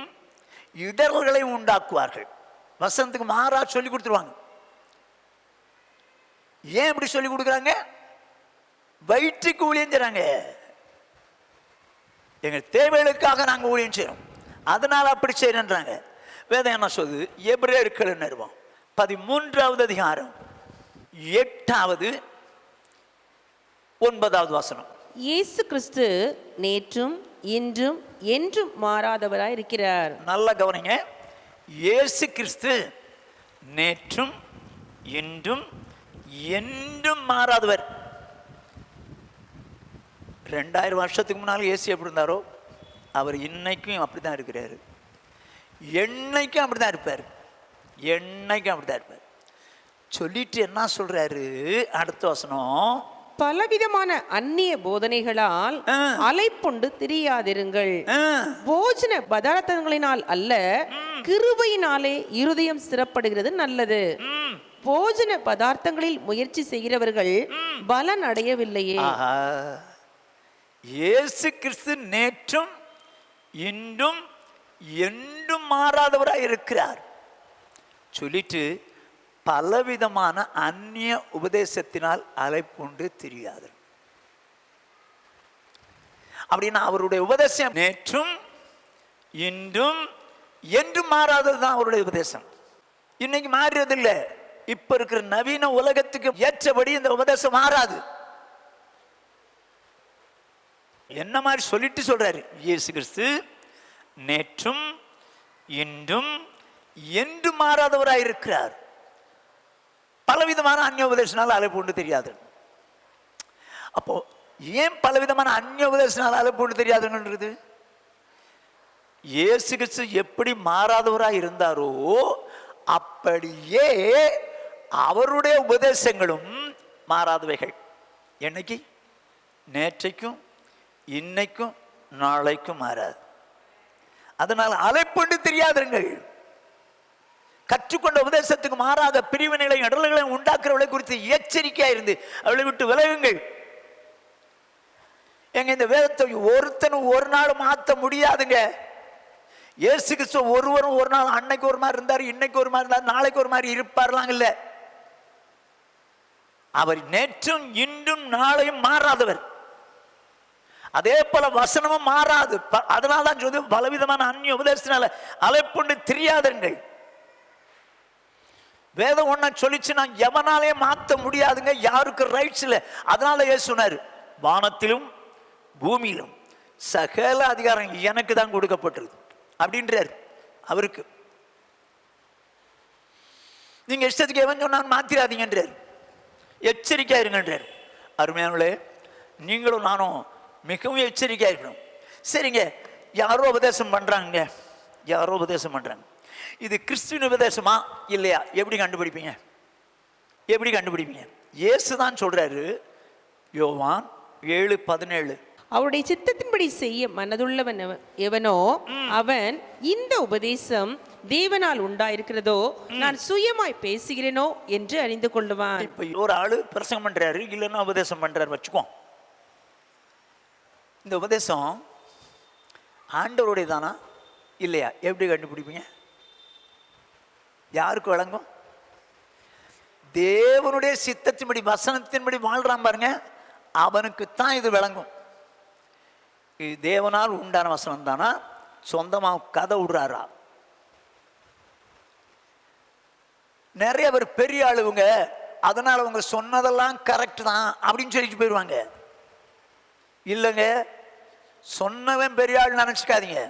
இடர்களையும் உண்டாக்குவார்கள். வசனத்துக்கு மாறா சொல்லி கொடுத்துருவாங்க. ஏன் இப்படி சொல்லி கொடுக்குறாங்க? வயிற்றுக்கு ஊழியம் செய்றாங்க. எங்கள் தேவைகளுக்காக நாங்கள் ஊழியம் செய்யறோம், அதனால அப்படி செய்யறாங்க. வேதம் என்ன சொல்லுது? எபிரேயர்கள் நிறுவம் 13வது அதிகாரம் 8வது 9வது வசனம். இயேசு கிறிஸ்து நேற்றும் இன்றும் என்றும் மாறாதவராய் இருக்கிறார். நல்ல கவனிங்க. இயேசு கிறிஸ்து நேற்றும் இன்றும் என்றும் மாறாதவர். 2000 வருஷத்துக்கு முன்னால் இயேசு எப்படி இருந்தாரோ அவர் இன்னைக்கும் அப்படித்தான் இருக்கிறாரு, என்னைக்கும் அப்படித்தான் இருப்பார், என்னைக்கும் அப்படித்தான் இருப்பார். சொல்லிட்டு என்ன சொல்றாரு அடுத்த வசனம்? பலவிதமான அந்நிய போதனைகளால் அலைப்புண்டு திரியாதிருங்கள், போஜன பதார்த்தங்களினால் அல்ல கிருபையினாலே இருதயம் ஸ்திரப்படுகிறது நல்லது. போஜன பதார்த்தங்களில் முயற்சி செய்கிறவர்கள் பலன் அடையவில்லையே. இயேசு கிறிஸ்து நேற்றும் இன்றும் என்றும் மாறாதவராய் இருக்கிறார் சொல்லிட்டு பலவிதமான அந்நிய உபதேசத்தினால் அலைப்புண்டு தெரியாது. அப்படின்னா அவருடைய உபதேசம் நேற்றும் இன்றும் என்றும் மாறாதது தான் அவருடைய உபதேசம். இன்னைக்கு மாறுறதில்லை. இப்ப இருக்கிற நவீன உலகத்துக்கு ஏற்றபடி இந்த உபதேசம் மாறாது. என்ன மாதிரி சொல்லிட்டு சொல்றாரு? இயேசு கிறிஸ்து நேற்றும் இன்றும் என்று மாறாதவராய் இருக்கிறார். பலவிதமான அந்நிய உபதேசனால அழைப்பு உண்டு தெரியாது. அப்போ ஏன் பலவிதமான அந்நிய உபதேசனால அழைப்பு உண்டு தெரியாதுன்றது? இயேசு கிறிஸ்து எப்படி மாறாதவராய் இருந்தாரோ அப்படியே அவருடைய உபதேசங்களும் மாறாதவைகள். என்னைக்கு? நேற்றைக்கும் இன்னைக்கும் நாளைக்கும் மாறாது. அதனால் அழைப்புண்டு தெரியாதுங்கள். கற்றுக்கொண்ட உபதேசத்துக்கு மாறாக பிரிவினைகளையும் இடர்களையும் உண்டாக்குறவளை குறித்து எச்சரிக்கையா இருந்து அவளை விட்டு விலகுங்கள். எங்க இந்த வேதத்தை ஒருத்தனும் ஒரு நாள் மாற்ற முடியாதுங்க. இயேசு கிறிஸ்து ஒருவரும் ஒரு நாள் அன்னைக்கு ஒரு மாதிரி இருந்தார், இன்னைக்கு ஒரு மாதிரி இருந்தார், நாளைக்கு ஒரு மாதிரி இருப்பார்லாம் இல்ல. அவர் நேற்றும் இன்றும் நாளையும் மாறாதவர். அதே போல வசனமும் மாறாது. அதனால தான் சொல்லி பலவிதமான அந்நிய உபதேசத்தினால அலைப்புண்டு தெரியாதுங்கள். வேதம் ஒன்ன சொல்லிச்சு, நான் எவனாலே மாற்ற முடியாதுங்க, யாருக்கு ரைட்ஸ் இல்லை. அதனால இயேசு சொன்னார், வானத்திலும் பூமியிலும் சகல அதிகாரம் எனக்கு தான் கொடுக்கப்பட்டிருக்கு அப்படின்றார். அவருக்கு நீங்க இஷ்டத்துக்கு எவன் சொன்னாலும் மாத்திராதீங்கன்றார், எச்சரிக்கையா இருங்கன்றார். அருமையானவர்களே, நீங்களும் நானும் மிகவும் எச்சரிக்கையா இருக்கணும். சரிங்க, யாரோ உபதேசம் பண்றாங்க, யாரோ உபதேசம் பண்றாங்க, இது கிறிஸ்துவின் உபதேசமா இல்லையா? எப்படி கண்டுபிடிப்பீங்க? எப்படி கண்டுபிடிப்பீங்க? இயேசு தான் சொல்றாரு, யோவான் 7:17, அவருடைய சித்தத்தின்படி செய்ய மனதுள்ளவன் எவனோ அவன் இந்த உபதேசம் தேவனால் உண்டாயிருக்கிறதோ நான் சுயமாய் பேசுகிறேனோ என்று அறிந்து கொள்ளுவான். இப்ப ஒரு ஆளு பிரசங்கம் பண்றாரு, இல்லைன்னா உபதேசம் பண்றாரு வச்சுக்கோ. இந்த உபதேசம் ஆண்டவருடைய தானா இல்லையா? எப்படி கண்டுபிடிப்பீங்க? யாருக்கு வழங்கும்? தேவனுடைய சித்தத்தின்படி வசனத்தின்படி வாழ்றான் பாருங்க, அவனுக்குத்தான் இது விளங்கும். இது தேவனால் உண்டான வசனம் தானா, சொந்தமா கதை விடுறாரா? நிறைய பேர் பெரிய ஆளுவங்க, அதனால அவங்க சொன்னதெல்லாம் கரெக்ட் தான் அப்படின்னு சொல்லிட்டு போயிடுவாங்க. இல்லைங்க, சொன்னவன் பெரிய ஆள் நினைச்சுக்காதீங்க,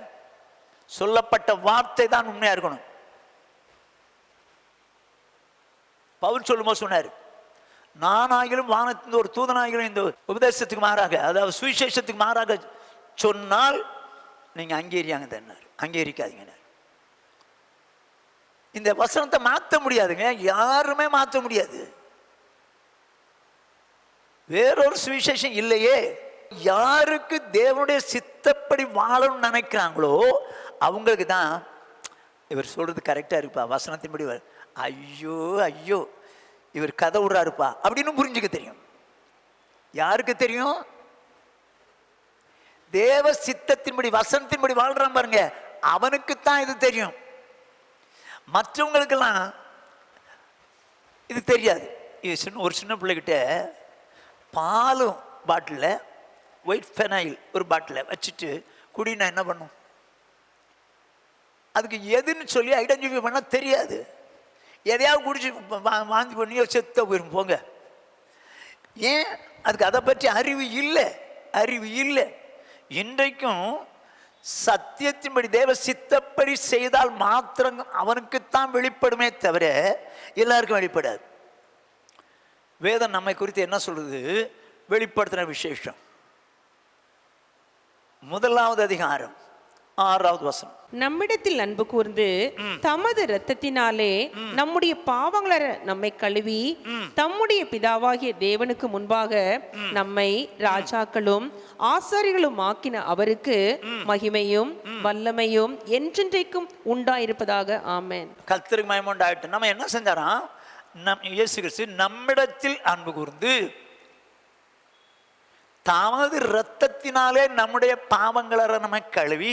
சொல்லப்பட்ட வார்த்தை தான் உண்மையா இருக்கணும். பவுல் சொல்லும்போது சொன்னார், நானாகிலும் வானத்திலிருந்து ஒரு தூதனாகிலும் இந்த உபதேசத்துக்கு மாறாக, அதாவது சுவிசேஷத்துக்கு மாறாக சொன்னால் நீங்க அங்கீகரிக்காதீங்க. இந்த வசனத்தை மாற்ற முடியாதுங்க, யாருமே மாற்ற முடியாது. வேறொரு சுவிசேஷம் இல்லையே. யாருக்கு தேவனுடைய சித்தப்படி வாழணும்னு நினைக்கிறாங்களோ அவங்களுக்கு தான் இவர் சொல்றது கரெக்டா இருப்பா, வசனத்தின்படி ஐயோ ஐயோ இவர் கதை விடுறாருப்பா அப்படின்னு புரிஞ்சுக்க தெரியும். யாருக்கு தெரியும்? தேவ சித்தத்தின்படி வசனத்தின்படி வாழ்றான் பாருங்க, அவனுக்குத்தான் இது தெரியும். மற்றவங்களுக்கெல்லாம் இது தெரியாது. ஒரு சின்ன பிள்ளைகிட்ட பாலும் பாட்டில் ஒயிட் ஃபெனாயில் ஒரு பாட்டில் வச்சுட்டு குடினா என்ன பண்ணும்? அதுக்கு எதுன்னு சொல்லி ஐடென்டிஃபை பண்ண தெரியாது. எதையாவது குடிச்சு வாந்தி பண்ணி செத்த போயிடும் போங்க. ஏன்? அதுக்கு அதை பற்றி அறிவு இல்லை. இன்றைக்கும் சத்தியத்தின்படி தேவ சித்தப்படி செய்தால் மாத்திரம் அவனுக்குத்தான் வெளிப்படுமே தவிர எல்லாருக்கும் வெளிப்படாது. வேதம் நம்மை குறித்து என்ன சொல்றது? வெளிப்படுத்தின விசேஷம் 1 அதிகாரம் 6வது வசனம். நம்மிடத்தில் அன்பு கூர்ந்து தமது இரத்தத்தினாலே நம்முடைய பாவங்களை நம்மை கழுவி தம்முடைய பிதாவாகிய தேவனுக்கு முன்பாக நம்மை ராஜாக்களும் ஆசாரிகளும் ஆக்கின அவருக்கு மகிமையும் வல்லமையும் என்றென்றைக்கும் உண்டாயிருப்பதாக. ஆமென். கர்த்தருக்கு மகிமை உண்டாகட்டும். நம்ம என்ன செஞ்சாராம்? இயேசு கிறிஸ்து நம்மிடத்தில் அன்பு கூர்ந்து தமது இரத்தத்தினாலே நம்முடைய பாவங்களை நம்ம கழுவி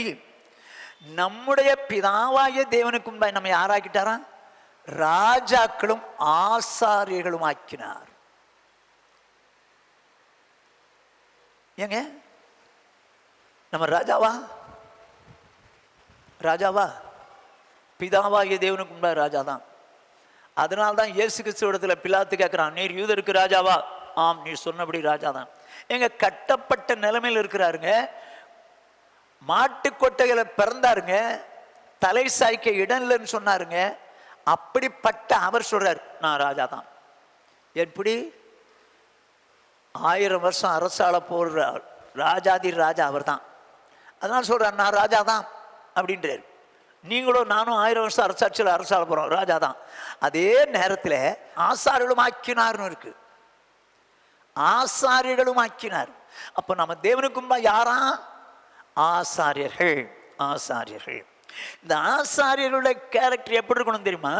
நம்முடைய பிதாவாகிய தேவனுக்கு முன்பாக நம்ம யாராக்கிட்டாரா? ராஜாக்களும் ஆசாரியர்களும் ஆக்கினார். ஏங்க நம்ம ராஜாவா? பிதாவாகிய தேவனுக்கு முன்பாக ராஜாதான். அதனால்தான் இயேசு கிறிஸ்து இடத்துல பிலாத்து கேட்கிறான், நீர் யூதருக்கு ராஜாவா? ஆம், நீர் சொன்னபடி ராஜாதான். எங்க கட்டப்பட்ட நிலைமையில் இருக்கிறாருங்க, மாட்டு கொட்டைகளை பிறந்தாருங்க, தலை சாய்க்க இடம் இல்லைன்னு சொன்னாருங்க. அப்படிப்பட்ட அவர் சொல்றார், நான் ராஜாதான். எப்படி? 1000 வருஷம் அரசாள போடுற ராஜாதி ராஜா அவர் தான். அதனால சொல்றார், நான் ராஜாதான் அப்படின்றார். நீங்களும் நானும் 1000 வருஷம் அரசாட்சியில் அரசாள போறோம், ராஜாதான். அதே நேரத்தில் ஆசாரியர்களும் ஆக்கினார்னு இருக்கு. ஆசாரியர்களும் ஆக்கினார். அப்ப நம்ம தேவனுக்கும்பா யாரா? ஆசாரியர்கள். இந்த ஆசாரியர்களுடைய கேரக்டர் எப்படி இருக்கணும் தெரியுமா?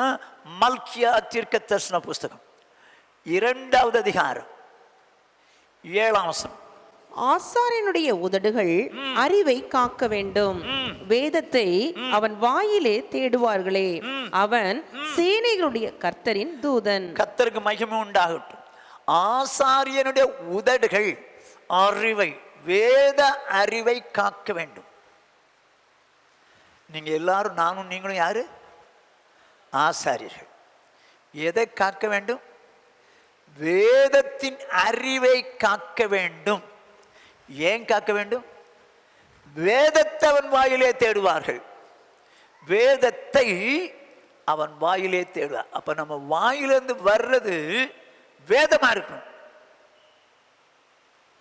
மல்கியா தீர்க்கதரிசன புஸ்தகம் 2வது அதிகாரம் 7ஆம் வசனம். ஆசாரியனுடைய உதடுகள் அறிவை காக்க வேண்டும், வேதத்தை அவன் வாயிலே தேடுவார்களே, அவன் சேனைகளுடைய கர்த்தரின் தூதன். கர்த்தருக்கு மகிமை உண்டாகட்டும். ஆசாரியனுடைய உதடுகள் அறிவை வேத அறிவை காக்க வேண்டும். நீங்க எல்லாரும், நானும் நீங்களும் யாரு? ஆசாரியர்கள். எதை காக்க வேண்டும்? வேதத்தின் அறிவை காக்க வேண்டும். ஏன் காக்க வேண்டும்? வேதத்தை அவன் வாயிலே தேடுவார்கள். வேதத்தை அவன் வாயிலே தேடுவார். அப்ப நம்ம வாயிலிருந்து வர்றது வேதமா இருக்கணும்.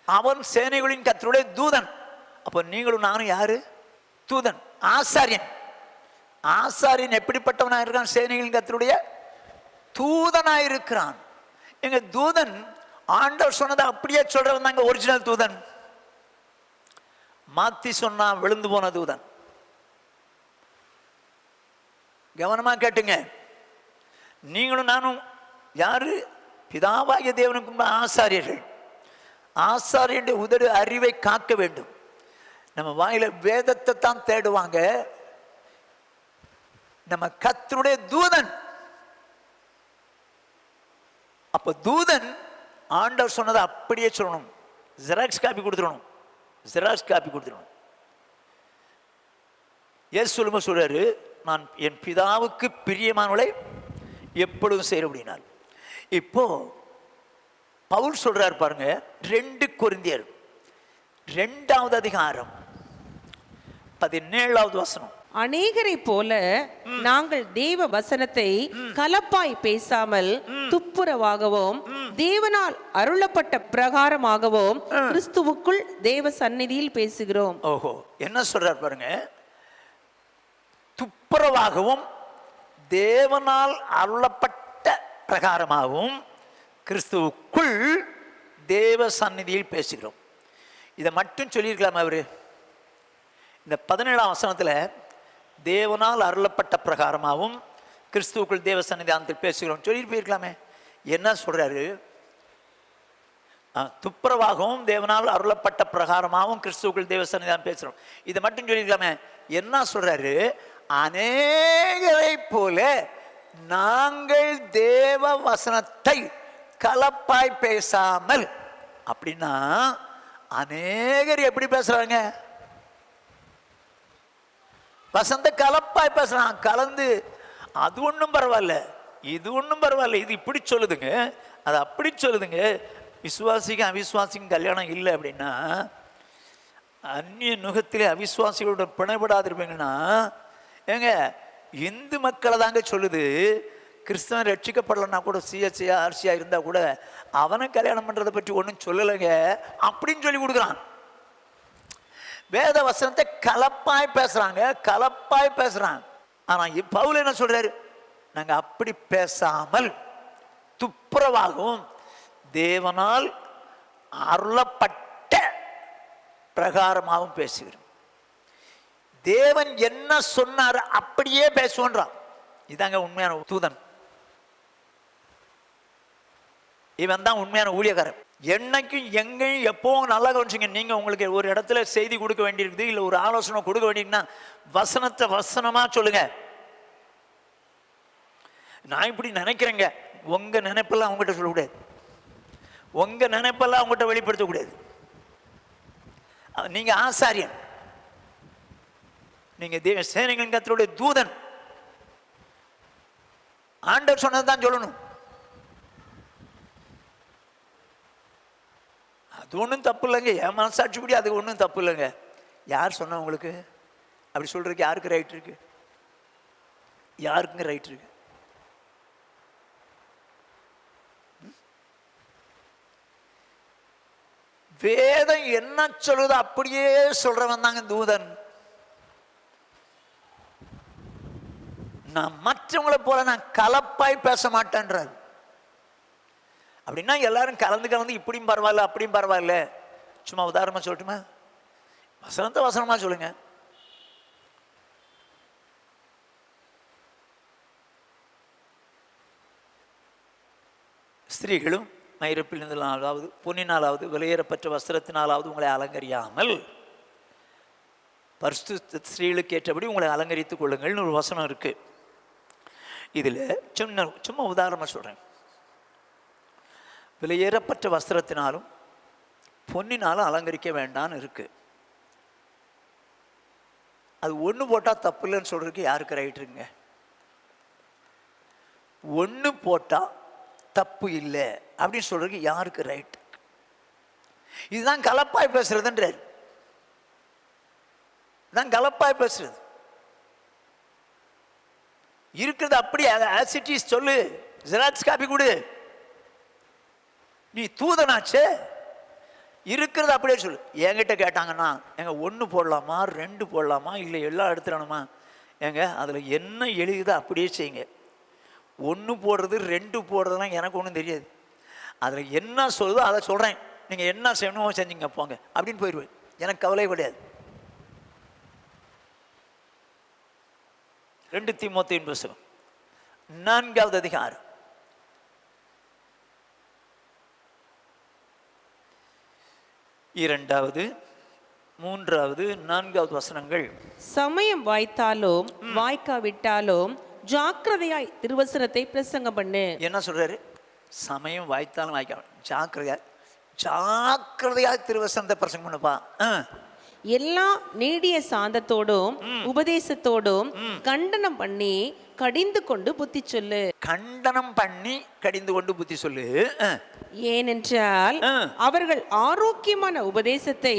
அவன் சேனைகளின் கர்த்தருடைய தூதன். அப்ப நீங்களும் நானும் யாரு? தூதன், ஆசாரியன். ஆசாரியன் எப்படிப்பட்டவனா இருக்கான்? சேனைகளின் கர்த்தருடைய தூதனாயிருக்கிறான். எங்க தூதன் ஆண்டவர் சொன்னதை அப்படியே சொல்றவன் தாங்க ஒரிஜினல் தூதன். மாத்தி சொன்னா விழுந்து போன தூதன். கவனமா கேட்டுங்க. நீங்களும் நானும் யாரு? பிதாவாகிய தேவனுக்கு ஆசாரியர்கள். ஆசாரியனுடைய உதடு அறிவை காக்க வேண்டும். நம்ம வாயில வேதத்தை தான் தேடுவாங்க. நம்ம கர்த்தருடைய தூதன். அப்ப தூதன் ஆண்டவர் சொன்னதை அப்படியே சொல்லணும். ஜெராக்ஸ் காப்பி கொடுத்துடணும். ஜெராக்ஸ் காப்பி கொடுத்துடணும். இயேசு சொல்லும்போது சொல்றாரு, நான் என் பிதாவுக்கு பிரியமானவளை எப்பொழுதும் செய்ய அப்படின்னார். இப்போ பவுல் சொல்றார் பாருங்க, 2 கொரிந்தியர் 2வது அதிகாரம் 17வது வசனம். அநேகரை போல நாங்கள் தேவ வசனத்தை கலப்பாய் பேசாமல் துப்புரவாகவும் தேவனால் அருளப்பட்ட பிரகாரமாகவும் கிறிஸ்துவுக்குள் தேவ சந்நிதியில் பேசுகிறோம். ஓஹோ, என்ன சொல்றார் பாருங்க. துப்புரவாகவும் தேவனால் அருளப்பட்ட பிரகாரமாகவும் கிறிஸ்துவுக்குள் தேவ சந்நிதியில் பேசுகிறோம். இதை மட்டும் சொல்லியிருக்கலாமா அவரு? இந்த 17ஆம் வசனத்துல தேவனால் அருளப்பட்ட பிரகாரமாகவும் கிறிஸ்துவுக்குள் தேவ சந்நிதானத்தில் பேசுகிறோம் சொல்லிட்டு போயிருக்கலாமே. என்ன சொல்றாரு? துப்புரவாகவும் தேவனால் அருளப்பட்ட பிரகாரமாகவும் கிறிஸ்துவுக்குள் தேவ சந்நிதானம் பேசுகிறோம். இதை மட்டும் சொல்லியிருக்கலாமே. என்ன சொல்றாரு? அநேகரை போல நாங்கள் தேவ வசனத்தை கலப்பாய் பேசாமல். அப்படின்னா அநேகர் எப்படி பேசுறாங்க? வசந்த கலப்பாய் பேசுறான். கலந்து அது ஒன்றும் பரவாயில்ல, இது ஒன்றும் பரவாயில்ல, இது இப்படி சொல்லுதுங்க, அது அப்படி சொல்லுதுங்க. விசுவாசிக்கும் அவிசுவாசிக்கும் கல்யாணம் இல்லை அப்படின்னா, அந்நிய நுகத்திலே அவிசுவாசிகளோட பிணைபடாதிருப்பீங்கன்னா, ஏங்க இந்து மக்களை தாங்க சொல்லுது. கிறிஸ்தவன் ரட்சிக்கப்படலைன்னா கூட சிஎஸ்சியா ஆர்சியா இருந்தா கூட அவனை கல்யாணம் பண்றதை பற்றி ஒன்றும் சொல்லலைங்க அப்படின்னு சொல்லி கொடுக்குறான். வேத வசனத்தை கலப்பாய் பேசுறாங்க, கலப்பாய் பேசுறாங்க. ஆனா பவுல் என்ன சொல்றாரு? நாங்க அப்படி பேசாமல் துப்புரவாகவும் தேவனால் அருளப்பட்ட பிரகாரமாகவும் பேசுகிறோம். தேவன் என்ன சொன்னார் அப்படியே பேசுவோன்றான். இதாங்க உண்மையான தூதன். இவன் தான் உண்மையான ஊழியக்காரன். என்னைக்கும் எங்கேயும் எப்பவும் நல்லா கவனிச்சிங்க. நீங்க உங்களுக்கு ஒரு இடத்துல செய்தி கொடுக்க வேண்டியிருக்குது, இல்லை ஒரு ஆலோசனை கொடுக்க வேண்டியிருக்குன்னா வசனத்தை வசனமா சொல்லுங்க. நான் இப்படி நினைக்கிறேங்க, உங்க நினைப்பெல்லாம் அவங்ககிட்ட சொல்லக்கூடாது, உங்க நினைப்பெல்லாம் அவங்ககிட்ட வெளிப்படுத்தக்கூடாது. நீங்க ஆசாரியன், நீங்க தேவ சேனைகளின் கர்த்தருடைய தூதன். ஆண்டவர் சொன்னதுதான் சொல்லணும். அது ஒன்றும் தப்பு இல்லைங்க. என் மனசாட்சிப்படி அது ஒன்றும் தப்பு இல்லைங்க. யார் சொன்ன உங்களுக்கு? அப்படி சொல்றதுக்கு யாருக்கு ரைட் இருக்கு? யாருக்குங்க ரைட் இருக்கு? வேதம் என்ன சொல்லுது அப்படியே சொல்றவன் தாங்க தூதன். நான் மற்றவங்களை போல நான் கலப்பாய் பேச மாட்டேன்றார். அப்படின்னா எல்லாரும் கலந்து கலந்து இப்படியும் பரவாயில்ல அப்படியும் பரவாயில்ல. சும்மா உதாரணமா சொல்லட்டுமா? வசனத்தை வசனமா சொல்லுங்க. ஸ்திரீகளும் மயிரப்பிலிருந்தாலாவது பொன்னினாலாவது விலையேறப்பட்ட வஸ்திரத்தினாலாவது உங்களை அலங்கரியாமல் பரிசுத்த ஸ்திரீகளுக்கு ஏற்றபடி உங்களை அலங்கரித்துக் கொள்ளுங்கள்னு ஒரு வசனம் இருக்கு. இதுல சும்மா உதாரணமா சொல்றேன். விலையேறப்பட்ட வஸ்திரத்தினாலும் பொன்னினாலும் அலங்கரிக்க வேண்டான்னு இருக்கு. அது ஒன்று போட்டால் தப்பு இல்லைன்னு சொல்றதுக்கு யாருக்கு ரைட் இருக்குங்க? ஒன்று போட்டால் தப்பு இல்லை அப்படின்னு சொல்றதுக்கு யாருக்கு ரைட்? இதுதான் கலப்பாய் பேசுறதுன்றார். இதுதான் கலப்பாய் பேசுறது. இருக்கிறது அப்படியே ஆசிட்டிஸ் சொல்லு, ஜெராக்ஸ் காப்பி கொடு. நீ தூதனாச்சே, இருக்கிறது அப்படியே சொல்லு. என்கிட்ட கேட்டாங்கன்னா, எங்க 1 போடலாமா 2 போடலாமா இல்லை எல்லாம் எடுத்துடணுமா? ஏங்க அதில் என்ன எழுதுதோ அப்படியே செய்யுங்க. 1 போடுறது 2 போடுறதுலாம் எனக்கு ஒன்றும் தெரியாது. அதில் என்ன சொல்லுதோ அதை சொல்கிறேன், நீங்கள் என்ன செய்யணுமோ செஞ்சுங்க போங்க அப்படின்னு போயிடுவேன். எனக்கு கவலை கிடையாது. 2 தீமோத்தேயுவின் புத்தகம் 4வது அதிகாரம் 2வது 3வது 4வது வசனங்கள். சமயம் வாய்த்தாலும் வாய்க்காவிட்டாலும் ஜாக்கிரதையாய் திருவசனத்தை பிரசங்கம் பண்ணு. என்ன சொல்றாரு? சமயம் வாய்த்தாலும் வாய்க்காம ஜாக்கிரதையாய் திருவசனத்தை பிரசங்கம் பண்ணுப்பா. எல்லா நீடிய சாந்தத்தோடும் உபதேசத்தோடும் கண்டனம் பண்ணி கடிந்து கொண்டு புத்தி சொல்லு. கண்டனம் பண்ணி கடிந்து கொண்டு புத்தி சொல்லு. ஏனென்றால் அவர்கள் ஆரோக்கியமான உபதேசத்தை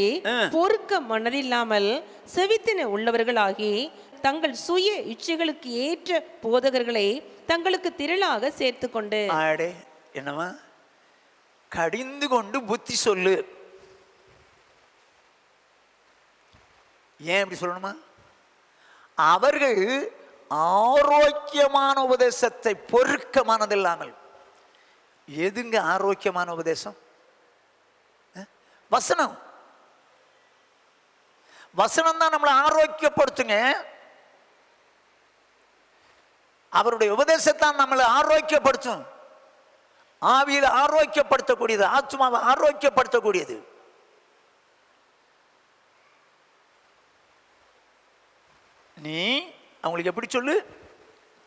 பொறுக்க மனதில்லாமல் செவித்தின உள்ளவர்களாகி தங்கள் சுய இச்சைகளுக்கு ஏற்ற போதகர்களை தங்களுக்கு திரளாக சேர்த்து கொண்டு. என்னவா? கடிந்து கொண்டு புத்தி சொல்லு. ஏன் இப்படி சொல்லணுமா? அவர்கள் ஆரோக்கியமான உபதேசத்தை பொறுக்க மனதில்லாமல். எதுங்க ஆரோக்கியமான உபதேசம்? வசனம். வசனம் தான் நம்மளை ஆரோக்கியப்படுத்துங்க. அவருடைய உபதேசத்தான் நம்மளை ஆரோக்கியப்படுத்தும். ஆவியில் ஆரோக்கியப்படுத்தக்கூடியது, ஆத்மாவை ஆரோக்கியப்படுத்தக்கூடியது. நீ அவங்களுக்கு எப்படி சொல்லு?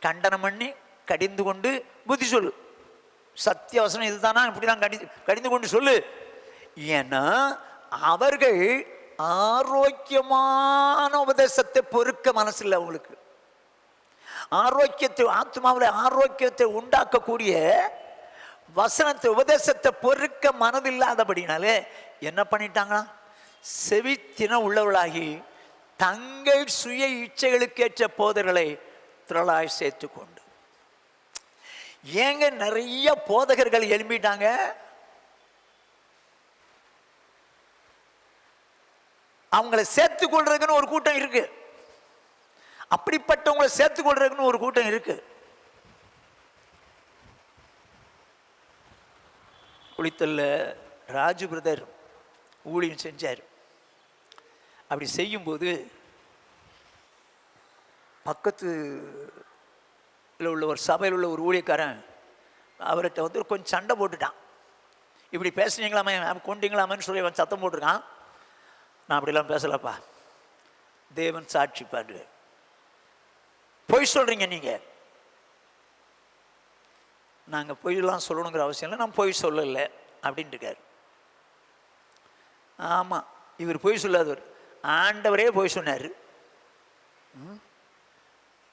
கண்டனம் பண்ணி கடிந்து கொண்டு புத்தி சொல்லு. சத்திய வசனம் இதுதானா, இப்படிதான் கடிந்து கொண்டு சொல்லு. ஏன்னா அவர்கள் ஆரோக்கியமான உபதேசத்தை பொறுக்க மனசில்லை அவங்களுக்கு. ஆரோக்கியத்தை, ஆத்மாவில் ஆரோக்கியத்தை உண்டாக்கக்கூடிய வசனத்தை உபதேசத்தை பொறுக்க மனதில்லாதபடினாலே என்ன பண்ணிட்டாங்கன்னா, செவித்தின உள்ளவர்களாகி தங்கள் சுய இச்சைகளுக்கேற்ற போதர்களை திரளாய் சேர்த்து கொண்டு. ஏங்க நிறைய போதகர்கள் எழும்பிட்டாங்க. அவங்களை சேர்த்து கொள்றதுக்குன்னு ஒரு கூட்டம் இருக்கு. அப்படிப்பட்டவங்களை சேர்த்து கொள்றதுக்குன்னு ஒரு கூட்டம் இருக்கு. குளித்தல்ல ராஜு பிரதர் ஊழியம் செஞ்சார். அப்படி செய்யும்போது பக்கத்தில் உள்ள ஒரு சபையில் உள்ள ஒரு ஊழியக்காரன் அவர்கிட்ட வந்து கொஞ்சம் சண்டை போட்டுட்டான். இப்படி பேசுனீங்களாமே, கொண்டீங்களாமன்னு சொல்லி அவன் சத்தம் போட்டிருக்கான். நான் அப்படிலாம் பேசலப்பா, தேவன் சாட்சி பாரு, பொய் சொல்றீங்க நீங்க. நாங்கள் பொய்யெல்லாம் சொல்லணுங்கிற அவசியம் இல்லை, நான் பொய் சொல்லலை அப்படின்ட்டு இருக்காரு. ஆமாம், இவர் பொய் சொல்லாதவர். ஆண்டவரே பொய் சொன்னார்.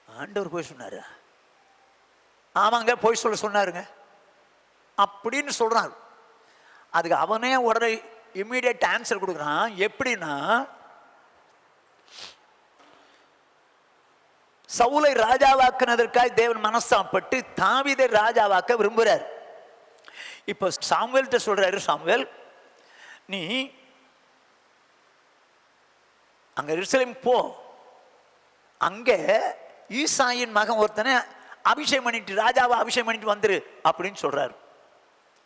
ஆண்டவர் பொய் சொன்னார். ஆமாங்க, பொய் சொல்ல சொன்னாருங்க அப்படின்னு சொல்றாரு. அதுக்கு அவனே உடனே இம்மிடியேட் ஆன்சர் கொடுக்குறான். எப்படின்னா, சவுலை ராஜாவாக்குனதற்காக தேவன் மனஸ்தாபப்பட்டு தாவீதை ராஜாவாக்க விரும்புகிறார். இப்போ சாமுவேல்கிட்ட சொல்றாரு, சாமுவேல் நீ அங்க எருசலேம் போ, அங்க ஈசாயின் மகன் ஒருத்தனை அபிஷேகம் பண்ணிட்டு, ராஜாவை அபிஷேகம் பண்ணிட்டு வந்துரு அப்படின்னு சொல்றாரு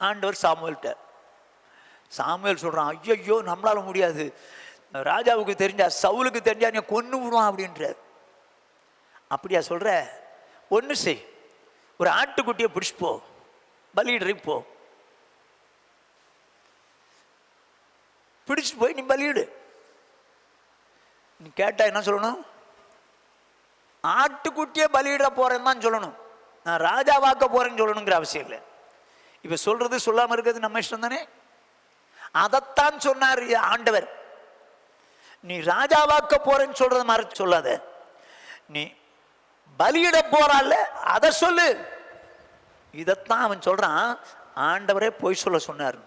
ஆண்டவர் சாமுவேல்கிட்ட. சாமுவேல் சொல்றான், ஐயோ நம்மளால முடியாது, ராஜாவுக்கு தெரிஞ்சா, சவுலுக்கு தெரிஞ்சா நீ கொன்னு விடுவான் அப்படின்றார். அப்படியா சொல்ற? ஒன்று செய், ஒரு ஆட்டுக்குட்டியை பிடிச்சு போ, பலியிடுறதுக்கு போ. பிடிச்சு போய் நீ பலியிடு. நீ கேட்டா என்ன சொல்லணும்? ஆட்டுக்குட்டியே பலியிட போறேன்னு தான் சொல்லணும். நான் ராஜாவாக்க போறேன்னு சொல்லணுங்கிற அவசியம் இல்லை. இப்ப சொல்றது சொல்லாம இருக்கிறது நம்ம இஷ்டம் தானே. அதைத்தான் சொன்னார் ஆண்டவர். நீ ராஜாவாக்க போறேன்னு சொல்றது மாதிரி சொல்லாத, நீ பலியிட போறால அதை சொல்லு. இதைத்தான் அவன் சொல்றான். ஆண்டவரே பொய் சொல்ல சொன்னார்.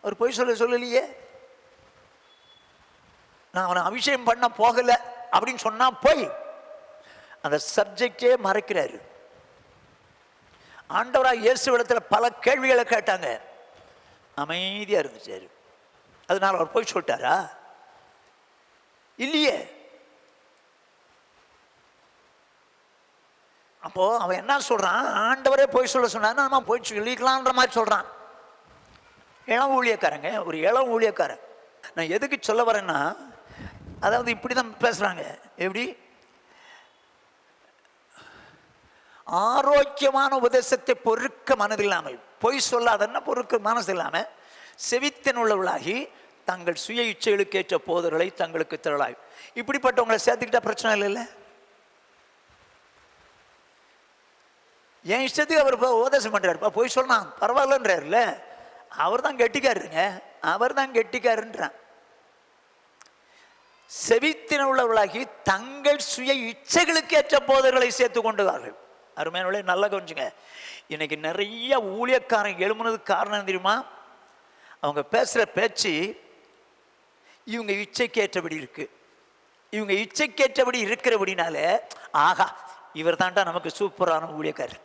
அவர் பொய் சொல்ல சொல்லலையே. நான் அவனை அபிஷேகம் பண்ண போகல அப்படின்னு சொன்னா போய் அந்த சப்ஜெக்டே மறைக்கிறாரு. ஆண்டவராக இயேசுவிடத்தில் பல கேள்விகளை கேட்டாங்க, அமைதியா இருந்துச்சு. அதனால அவர் போய் சொல்லிட்டாரா? இல்லையே. அப்போ அவன் என்ன சொல்றான்? ஆண்டவரே போய் சொல்ல சொன்னா நம்ம போய் சொல்லிக்கலான்ற மாதிரி சொல்றான். இளம் ஊழியக்காரங்க, ஒரு இளம் ஊழியக்காரன். நான் எதுக்கு சொல்ல வரேன்னா, அதாவது இப்படிதான் பேசுறாங்க. எப்படி? ஆரோக்கியமான உபதேசத்தை பொறுக்க மனதில்லாமல், பொய் சொல்லாதன்னா பொறுக்க மனசு இல்லாமல், செவித்தன் உள்ளவர்களாகி தங்கள் சுய இச்சைகளுக்கு ஏற்ற போதர்களை தங்களுக்கு திரளாய். இப்படிப்பட்டவங்களை சேர்த்துக்கிட்டா பிரச்சனை இல்லைல்ல. என் இஷ்டத்துக்கு அவர் உபதேசம் பண்றாருப்பா, போய் சொன்னான் பரவாயில்லன்றாருல. அவர் தான் கெட்டிக்காருங்க, அவர் தான் கெட்டிக்காருன்றான். செவித்தின உள்ளவர்களாகி தங்கள் சுய இச்சைகளுக்கு ஏற்ற போதர்களை சேர்த்து கொண்டுவார்கள். அருமையானவர்களே, நல்லா கொஞ்சங்க. இன்னைக்கு நிறைய ஊழியக்காரன் எழுமுனதுக்கு காரணம் தெரியுமா? அவங்க பேசுகிற பேச்சு இவங்க இச்சைக்கேற்றபடி இருக்கு. இவங்க இச்சைக்கேற்றபடி இருக்கிறபடினால, ஆகா இவர் தான்டா நமக்கு சூப்பரான ஊழியக்காரர்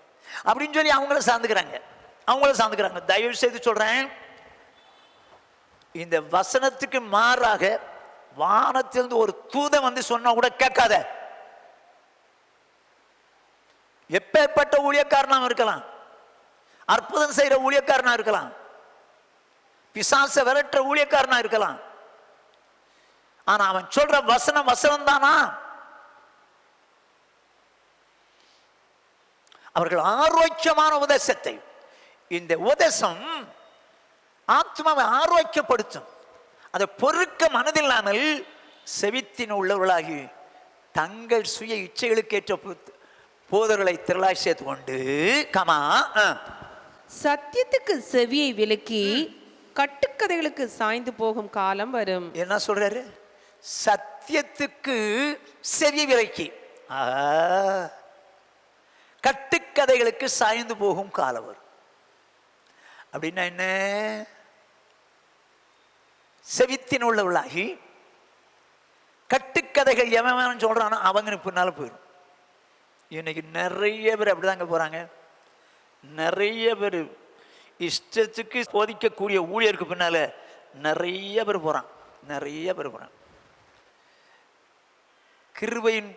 அப்படின்னு சொல்லி அவங்கள சார்ந்துக்கிறாங்க. தயவு செய்து சொல்றேன், இந்த வசனத்துக்கு மாறாக வானத்திலிருந்து ஒரு தூதன் வந்து சொன்னா கூட கேட்காத. எப்பேற்பட்ட ஊழியக்காரனா இருக்கலாம், அற்புதம் செய்யற ஊழியக்காரனா இருக்கலாம், பிசாச விரட்டுற ஊழியக்காரனா இருக்கலாம். ஆனா அவன் சொல்ற வசனம் தானா? அவர்கள் ஆரோக்கியமான உபதேசத்தை, இந்த உபதேசம் ஆத்மாவை ஆரோக்கியப்படுத்தும். அதை பொறுக்க மனதில்லாமல் செவித்தின் உள்ளவர்களாகி தங்கள் சுய இச்சைகளுக்கு ஏற்ற போதர்களை திரளாய் சேர்த்து கொண்டு சத்தியத்துக்கு செவியை விலக்கி கட்டுக்கதைகளுக்கு சாய்ந்து போகும் காலம் வரும். என்ன சொல்றாரு? சத்தியத்துக்கு செவி விலக்கி கட்டுக்கதைகளுக்கு சாய்ந்து போகும் காலம் வரும். அப்படின்னா என்ன? செவித்தின் உள்ளவர்களாகி கட்டுக்கதைகள் எவன் சொல்றானோ அவங்க பின்னால போயிடும். இன்னைக்கு நிறைய பேர் அப்படிதாங்க போறாங்க. நிறைய பேர் இஷ்டத்துக்கு போதிக்கக்கூடிய ஊழியருக்கு பின்னால நிறைய பேர் போறான். கிருபையின்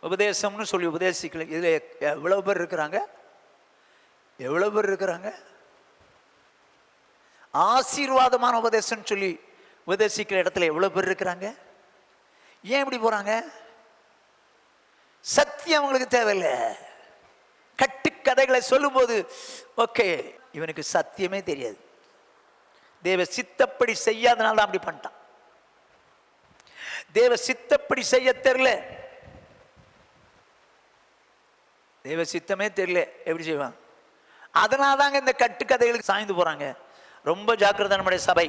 உபதேசம்னு சொல்லி உபதேசிக்கல. இதுல எவ்வளவு பேர் இருக்கிறாங்க? ஆசீர்வாதமான உபதேசம் சொல்லி உபதேசிக்கிற இடத்துல எவ்வளவு பேர் இருக்கிறாங்க? ஏன் இப்படி போறாங்க? சத்தியம் அவங்களுக்கு தேவையில்லை. கட்டுக்கதைகளை சொல்லும் போது ஓகே, இவனுக்கு சத்தியமே தெரியாது, தேவ சித்தப்படி செய்யாதனால தான் அப்படி பண்ணிட்டான். தேவ சித்தப்படி செய்ய தெரியல, தேவ சித்தமே தெரியல, எப்படி செய்வான்? அதனால தாங்க இந்த கட்டுக்கதைகளுக்கு சாய்ந்து போறாங்க. ரொம்ப ஜாக்கிரதை நம்முடைய சபை.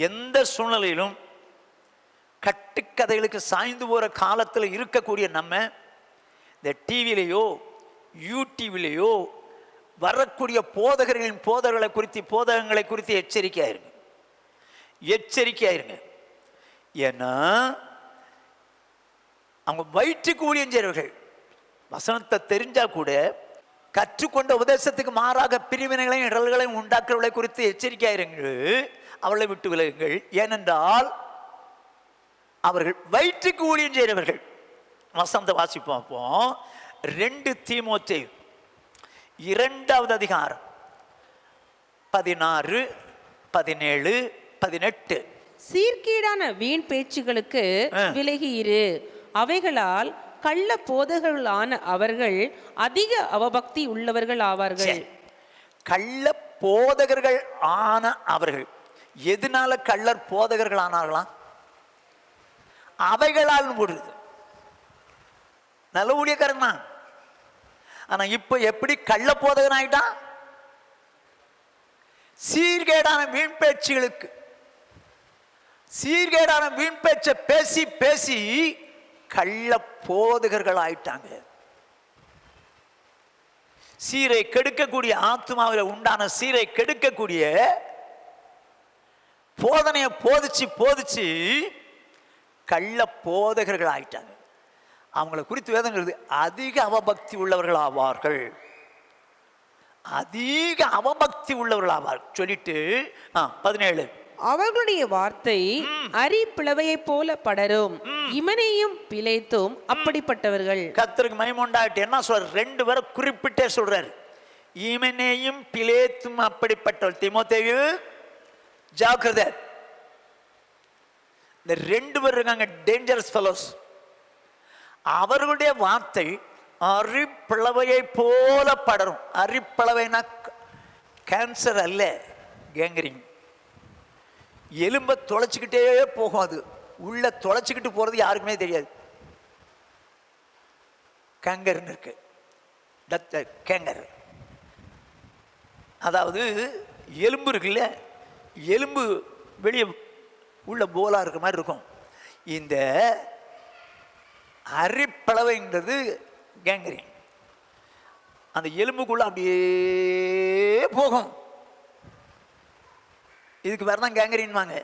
எந்த சூழ்நிலையிலும் கட்டுக்கதைகளுக்கு சாய்ந்து போற காலத்தில் இருக்கக்கூடிய நம்ம இந்த டிவிலையோ யூடியூப்லையோ வரக்கூடிய போதகர்களை குறித்து எச்சரிக்கையாயிருங்க. ஏன்னா அவங்க வயிற்றுக்கு ஊழியம் செய்றவர்கள். வசனத்தை தெரிஞ்சா கூட கற்றுக்கொண்ட உபதேசத்துக்கு மாறாக பிரிவினைகளையும் இடர்களையும் உண்டாக்குறவர்களை குறித்து எச்சரிக்கையாயிருங்கள், அவளை விட்டு விலகுங்கள். ஏனென்றால் அவர்கள் வயிற்றுக்கு ஊழியம் செய்கிறவர்கள். வசனத்தை வாசிப்போம். அப்போ 2 தீமோத்தேயு 2வது அதிகாரம் 16, 17, 18. சீர்கேடான வீண் பேச்சுகளுக்கு விலகி இரு. அவைகளால் கள்ள போதகர்களான அவர்கள் அதிக அவபக்தி உள்ளவர்கள் ஆவார்கள். கள்ள போதகர்கள் ஆன அவர்கள் எதனால கள்ளர் போதகர்கள் ஆனார்களாம்? அவைகளால் முடியுது. நல்ல ஊழியக்காரன் தான். ஆனா இப்ப எப்படி கள்ள போதகன் ஆயிட்டான்? சீர்கேடான வீண் பேச்சுகளுக்கு, சீர்கேடான வீண் பேச்சை பேசி பேசி கள்ள போதகர்கள் ஆயிட்டாங்க. சீரை கெடுக்கக்கூடிய, ஆத்மாவில் உண்டான சீரை கெடுக்கக்கூடிய போதனையை போதிச்சு போதிச்சு கள்ள போதகர்கள் ஆயிட்டாங்க. அவங்களை குறித்து வேதம் அதிக அவபக்தி உள்ளவர்கள் ஆவார்கள், அதிக அவபக்தி உள்ளவர்கள் ஆவார்கள் சொல்லிட்டு 17, அவர்களுடைய வார்த்தை அரி பிளவையை போல படரும், இமனையும் பிழைத்தும் அப்படிப்பட்டவர்கள். கர்த்தருக்கு மகிமை உண்டாகட்டும். என்ன சொல்றாரு? 2 பேரை குறிப்பிட்டே சொல்றாரு. ஈமனேயும் பிலேத்தும் அப்படிப்பட்டவள். தீமோத்தேயு ஜாக்கிரதை. இந்த 2 பேர் இருக்காங்க, டேஞ்சரஸ் ஃபெலோஸ். அவர்களுடைய வார்த்தை அரிப்பிளவையை போல படரும். அரிப்பிளவைனா கேன்சர் அல்ல, கேங்கரிங். எலும்பை தொலைச்சிக்கிட்டே போகும். அது உள்ள தொலைச்சிக்கிட்டு போறது யாருக்குமே தெரியாது. கேங்கர்னு இருக்கு, கேங்கர். அதாவது எலும்பு இருக்குல்ல, எலும்பு வெளியே உள்ள போலா இருக்கிற மாதிரி இருக்கும். இந்த அரிப்பளவைங்கிறது கேங்கரிங். அந்த எலும்புக்குள்ள அப்படியே போகும். இதுக்கு வேற தான் கேங்கரின்வாங்க.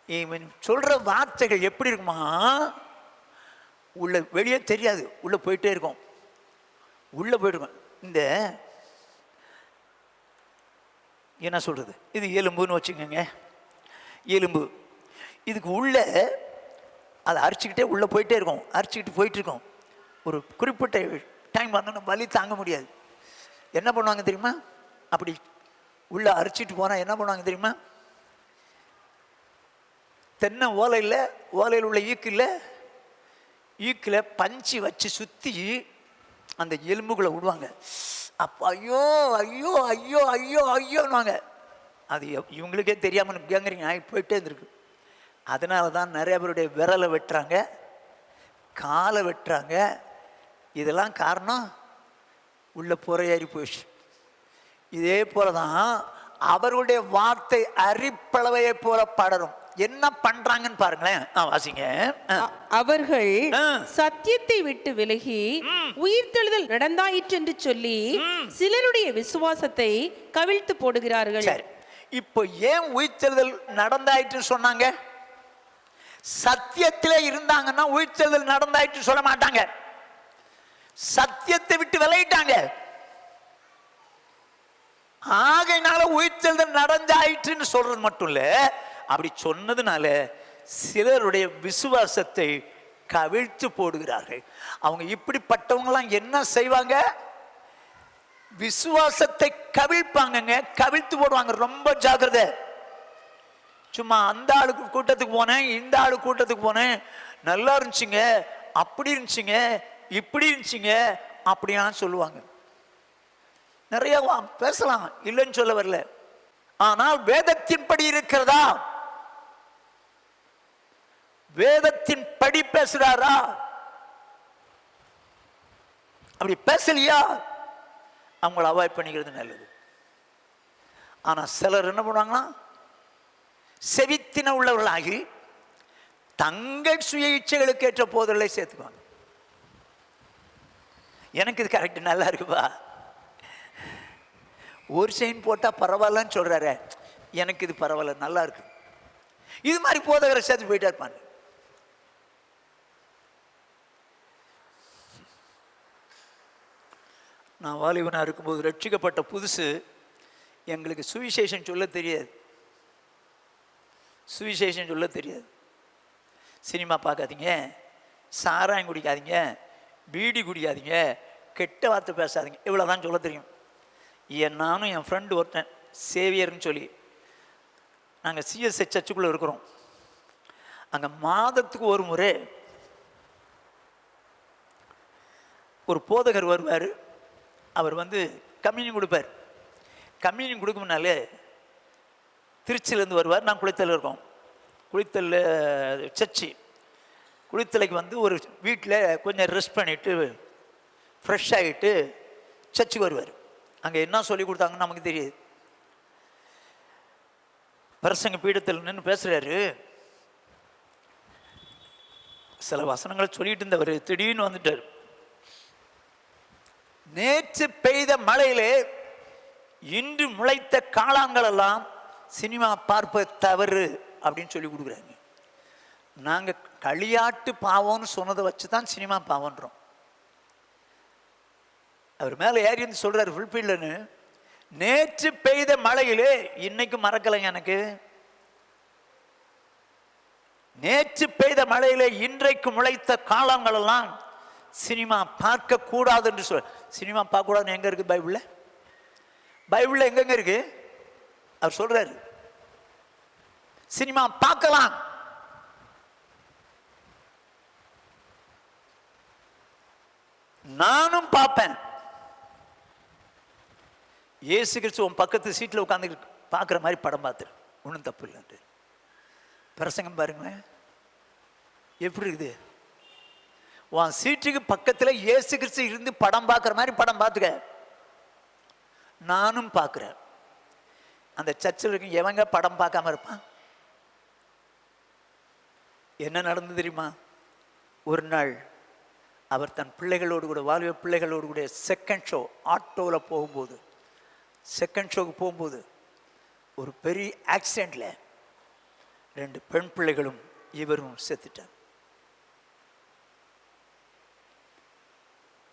இவன் சொல்ற வார்த்தைகள் எப்படி இருக்குமா, உள்ள வெளியே தெரியாது, உள்ள போயிட்டே இருக்கும், உள்ள போயிட்டு. இந்த என்ன சொல்றது, இது எலும்புன்னு வச்சுக்கோங்க. எலும்பு இதுக்கு உள்ள அதை அரிச்சுக்கிட்டே உள்ள போயிட்டே இருக்கும், அரிச்சுக்கிட்டு போயிட்டு இருக்கும். ஒரு குறிப்பிட்ட டைம் வரணும், வலி தாங்க முடியாது. என்ன பண்ணுவாங்க தெரியுமா? அப்படி உள்ள அரிச்சிட்டு போனா என்ன பண்ணுவாங்க தெரியுமா? தென்னை ஓலையில், ஓலையில் உள்ள ஈக்கில் பஞ்சு வச்சு சுற்றி அந்த எலும்புகளை விடுவாங்க. அப்போ ஐயோ ஐயோ ஐயோ ஐயோ ஐயோன்னுவாங்க. அது இவங்களுக்கே தெரியாமல் கேங்கரிங் ஆகி போயிட்டே இருந்திருக்கு. அதனால தான் நிறைய பேருடைய விரலை வெட்டுறாங்க, காலை வெட்டுறாங்க. இதெல்லாம் காரணம் உள்ள புறையேறி போயிடுச்சு. இதே போலதான் அவர்களுடைய வார்த்தை அரிப்பளவையை போல படரும். என்ன பண்றாங்கன்னு பாருங்களேன், வாசிங்க. அவர்கள் சத்தியத்தை விட்டு விலகி உயிர்த்தெழுதல் நடந்தாயிற்று என்று சொல்லி சிலருடைய விசுவாசத்தை கவிழ்த்து போடுகிறார்கள். சரி, இப்போ ஏன் உயிர்த்தெழுதல் நடந்தாயிற்று சொன்னாங்க? சத்தியத்திலே இருந்தாங்கன்னா உயிர்த்தெழுதல் நடந்தாயிற்று சொல்ல மாட்டாங்க. சத்தியத்தை விட்டு விலகிட்டாங்க, ஆகையினால உயிர்த்தெழுதல் நடந்தாயிற்றுன்னு சொல்றது மட்டும் இல்ல, அப்படி சொன்னதுனால சிலருடைய விசுவாசத்தை கவிழ்த்து போடுகிறார்கள். அவங்க இப்படிப்பட்டவங்கலாம் என்ன செய்வாங்க? விசுவாசத்தை கவிழ்ப்பாங்க, கவிழ்த்து போடுவாங்க. ரொம்ப ஜாக்கிரதை. சும்மா அந்த ஆளுக்கு கூட்டத்துக்கு போனேன், இந்த ஆளு கூட்டத்துக்கு போனேன், நல்லா இருந்துச்சுங்க, அப்படி இருந்துச்சுங்க, இப்படி இருந்துச்சுங்க அப்படின்னா சொல்லுவாங்க. நிறைய பேசலாம், இல்லைன்னு சொல்ல வரல. ஆனால் வேதத்தின்படி இருக்கிறதா? வேதத்தின் படி பேசுறாரா? அப்படி பேசலையா அவங்கள அவாய்ட் பண்ணிக்கிறது நல்லது. ஆனா சிலர் என்ன பண்ணுவாங்கன்னா, செவித்தின உள்ளவர்களாகி தங்கள் சுய இச்சைகளுக்கு ஏற்ற போதலை சேர்த்துக்குவாங்க. எனக்கு இது கரெக்ட், நல்லா இருக்குப்பா, ஒரு செயின் போட்டா பரவாயில்லன்னு சொல்றாரு, எனக்கு இது பரவாயில்ல, நல்லா இருக்கு. இது மாதிரி போதகரை சேர்த்து போயிட்டே இருப்பாங்க. நான் வாலிபனாக இருக்கும்போது ரட்சிக்கப்பட்ட புதுசு எங்களுக்கு சுவிசேஷம் சொல்ல தெரியாது. சுவிசேஷம் சொல்ல தெரியாது. சினிமா பார்க்காதீங்க, சாராயம் குடிக்காதீங்க, பீடி குடிக்காதீங்க, கெட்ட வார்த்தை பேசாதீங்க, இவ்வளோதான் சொல்ல தெரியும். நானும் என் ஃப்ரெண்டு ஒருத்தன் சேவியர்னு சொல்லி, நாங்கள் சிஎஸ்ஐ சர்ச்சுக்குள்ளே இருக்கிறோம். அங்கே மாதத்துக்கு ஒரு முறை ஒரு போதகர் வருவார். அவர் கம்யூனியன் கொடுப்பார். கம்யூனியன் கொடுக்க முன்னாலே திருச்சியிலேருந்து வருவார். நான் குளித்தல் இருக்கோம், குளித்தல் சர்ச்சு. குளித்தலைக்கு ஒரு வீட்டில் கொஞ்சம் ரெஸ்ட் பண்ணிவிட்டு ஃப்ரெஷ் ஆகிட்டு சர்ச்சுக்கு வருவார். அங்கே என்ன சொல்லி கொடுத்தாங்கன்னு நமக்கு தெரியாது. பிரசங்க பீடத்தில் நின்று பேசுறாரு. சில வசனங்களை சொல்லிட்டு இருந்தவர் திடீர்னு வந்துட்டார். நேற்று பெய்த மழையிலே இன்று முளைத்த காளாங்கள் எல்லாம் சினிமா பார்ப்பது தவறு அப்படின்னு சொல்லி கொடுக்குறாங்க. நாங்கள் களியாட்டு பாவம்னு சொன்னதை வச்சு தான் சினிமா பாவன்றோம். அவர் மேலே ஏறி இருந்து சொல்றாரு ஃபுல்ஃபீல்டுன்னு, நேற்று பெய்த மழையிலே இன்னைக்கு மறக்கலைங்க எனக்கு. நேற்று பெய்த மழையிலே இன்றைக்கு முளைத்த காலங்கள் எல்லாம் சினிமா பார்க்க கூடாது என்று சொல். சினிமா பார்க்க கூடாதுன்னு எங்க இருக்கு பைபிள்ல? பைபிள்ல எங்கெங்க இருக்கு? அவர் சொல்றாரு சினிமா பார்க்கலாம். நானும் பார்ப்பேன். இயேசு கிறிஸ்து உன் பக்கத்து சீட்டில் உட்காந்து பார்க்குற மாதிரி படம் பார்த்துரு, ஒன்றும் தப்பு இல்லைன்ட்டு. பிரசங்கம் பாருங்களேன் எப்படி இருக்குது. உன் சீட்டுக்கு பக்கத்தில் இயேசு கிறிஸ்து இருந்து படம் பார்க்குற மாதிரி படம் பார்த்துக்க. நானும் பார்க்குறேன். அந்த சர்ச்சில் இருக்க எவங்க படம் பார்க்காம இருப்பான்? என்ன நடந்தது தெரியுமா? ஒரு நாள் அவர் தன் பிள்ளைகளோடு கூட, வாலிப பிள்ளைகளோடு கூட செகண்ட் ஷோ ஆட்டோவில் போகும்போது, செகண்ட் ஷோக்கு போகும்போது ஒரு பெரிய ஆக்சிடெண்ட்ல 2 பெண் பிள்ளைகளும் இவரும் செத்துட்டார்.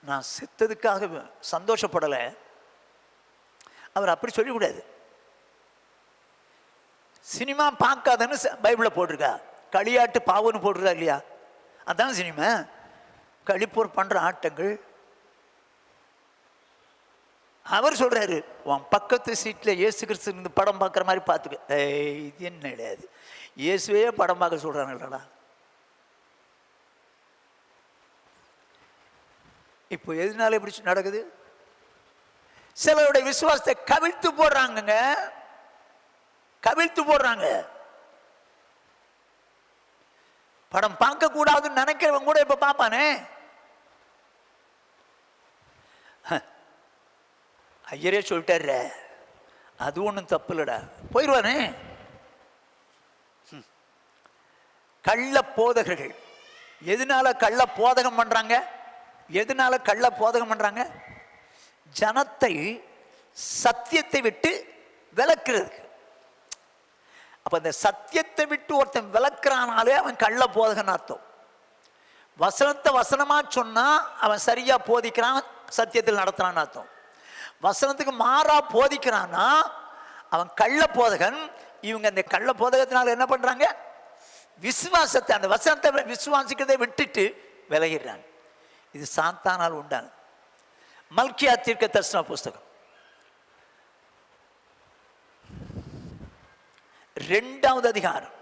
நான் செத்ததுக்காக சந்தோஷப்படலை. அவர் அப்படி சொல்லக்கூடாது. சினிமா பார்க்காதன்னு பைபிளில் போட்டிருக்கா. களியாட்டு பாவன்னு போட்டிருக்கா இல்லையா? அதான் சினிமா. கழிப்போர் பண்ற ஆட்டங்கள். அவர் சொல்றாரு உன் பக்கத்து சீட்ல இயேசு கிறிஸ்து இருந்து படம் பார்க்குற மாதிரி பார்த்துக்க. இது என்ன கிடையாது, இயேசுவே படம் பார்க்க சொல்றாங்கடா. இப்போ எதனால இப்படி நடக்குது? சிலருடைய விசுவாசத்தை கவிழ்த்து போடுறாங்க, கவிழ்த்து போடுறாங்க. படம் பார்க்க கூடாதுன்னு நினைக்கிறவங்க கூட இப்ப பார்ப்பானே. ஐயரே சொல்லிட்டாரு அது ஒன்றும் தப்பு இல்லடா, போயிடுவானே. கள்ள போதகர்கள் எதனால கள்ள போதகம் பண்றாங்க? எதனால கள்ள போதகம் பண்றாங்க? ஜனத்தை சத்தியத்தை விட்டு விலக்குறது. அப்ப இந்த சத்தியத்தை விட்டு ஒருத்தன் விலக்குறானாலே அவன் கள்ள போதகன் அர்த்தம். வசனத்தை வசனமா சொன்னா அவன் சரியா போதிக்கிறான், சத்தியத்தில் நடத்துறான்னு அர்த்தம். வசனத்துக்கு மாறா போதிக்கிறான்னா அவன் கள்ள போதகன். இவங்க அந்த கள்ள போதகத்தினால என்ன பண்றாங்க? விசுவாசத்தை, அந்த வசனத்தை விசுவாசிக்கிறதை விட்டுட்டு விலகிடுறாங்க. இது சாத்தானால் உண்டானது. மல்கியா தீர்க்க தரிசன புஸ்தகம் 2வது அதிகாரம்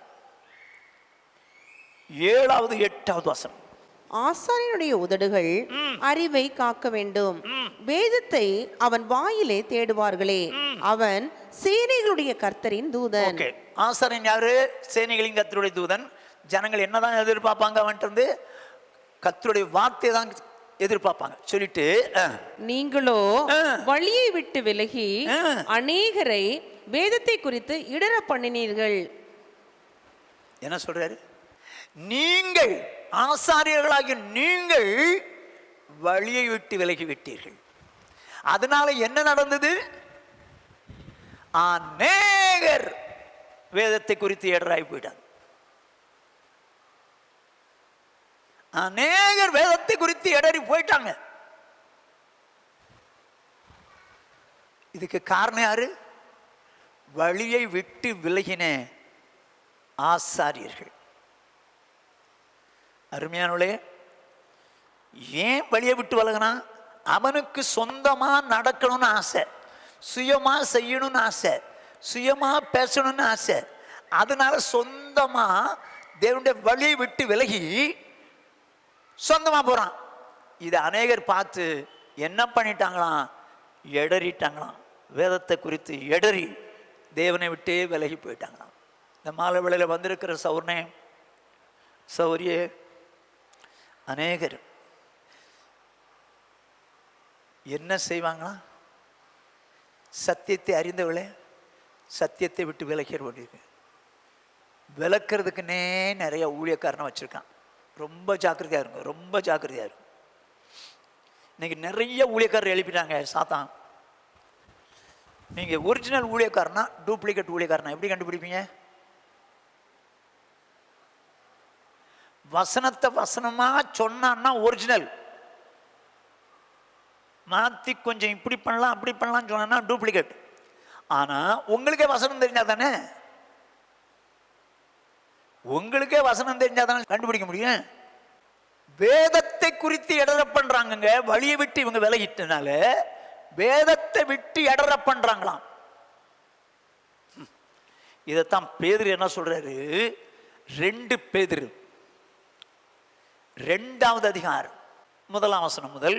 7வது 8வது வசனம். ஆசாரியனுடைய உதடுகள் அறிவை காக்க வேண்டும், வேதத்தை அவன் வாயிலே தேடுவார்களே, அவன் சேனைகளுடைய கர்த்தரின் தூதன். ஓகே, ஆசாரியன் யாரு? சேனைகளின் கர்த்தருடைய தூதன். ஜனங்கள் என்னதான் எதிர்பார்ப்பாங்க? அவன்கிட்ட இருந்து கர்த்தருடைய வார்த்தையை தான் எதிர்பார்ப்பாங்க. சொல்லிட்டு நீங்களோ வழியை விட்டு விலகி அநேகரை வேதத்தை குறித்து இடர பண்ணினீர்கள். என்ன சொல்றாரு? நீங்கள் ஆசாரியர்களாகிய நீங்கள் வழியை விட்டு விலகி விட்டீர்கள். அதனால என்ன நடந்தது? அநேகர் வேதத்தை குறித்து இடராய் போயிட்டாங்க. அநேகர் வேதத்தை குறித்து இடறி போயிட்டாங்க. இதுக்கு காரணம் யாரு? வழியை விட்டு விலகின ஆசாரியர்கள். அருமையானவளே, ஏன் வழியை விட்டு விலகினா? அவனுக்கு சொந்தமா நடக்கணும்னு ஆசை, சுயமா செய்யணும்னு ஆசை, சுயமா பேசணும்னு ஆசை. அதனால சொந்தமா தேவனுடைய வழியை விட்டு விலகி சொந்தமா போறான். இதை அநேகர் பார்த்து என்ன பண்ணிட்டாங்களாம்? எடறிட்டாங்களாம். வேதத்தை குறித்து எடறி தேவனை விட்டே விலகி போயிட்டாங்களாம். இந்த மாலை வேளையில் வந்திருக்கிற சௌர்ணே சௌரியே, அநேகர் என்ன செய்வாங்களா? சத்தியத்தை அறிந்தவளே, சத்தியத்தை விட்டு விலகிற வேண்டியிருக்கு. விளக்குறதுக்குன்னே நிறைய ஊழியக்காரனை வச்சுருக்கான். ரொம்ப ஜாக்கிரதையாக இருங்க, ரொம்ப ஜாக்கிரதையாக இருக்கும். இன்னைக்கு நிறைய ஊழியக்காரர் எழுப்பிட்டாங்க சாத்தான். நீங்கள் ஒரிஜினல் ஊழியக்காரனா டூப்ளிகேட் ஊழியக்காரனா எப்படி கண்டுபிடிப்பீங்க? வசனத்தை வசனமாக சொன்னான்னா ஒரிஜினல், மாற்றி கொஞ்சம் இப்படி பண்ணலாம் அப்படி பண்ணலாம்னு சொன்னா டூப்ளிகேட். ஆனால் உங்களுக்கே வசனம் தெரிஞ்சா தானே, உங்களுக்கே வசனம் தெரிஞ்சா தானே கண்டுபிடிக்க முடியும். வேதத்தை குறித்து இடர பண்றாங்க, வழியை விட்டு இவங்க விலகிட்டனால வேதத்தை விட்டு இடர பண்றாங்களாம். இதைத்தான் பேதுரு என்ன சொல்றாரு, 2 பேதுரு 2வது அதிகாரம் 1ஆம் வசனம் முதல்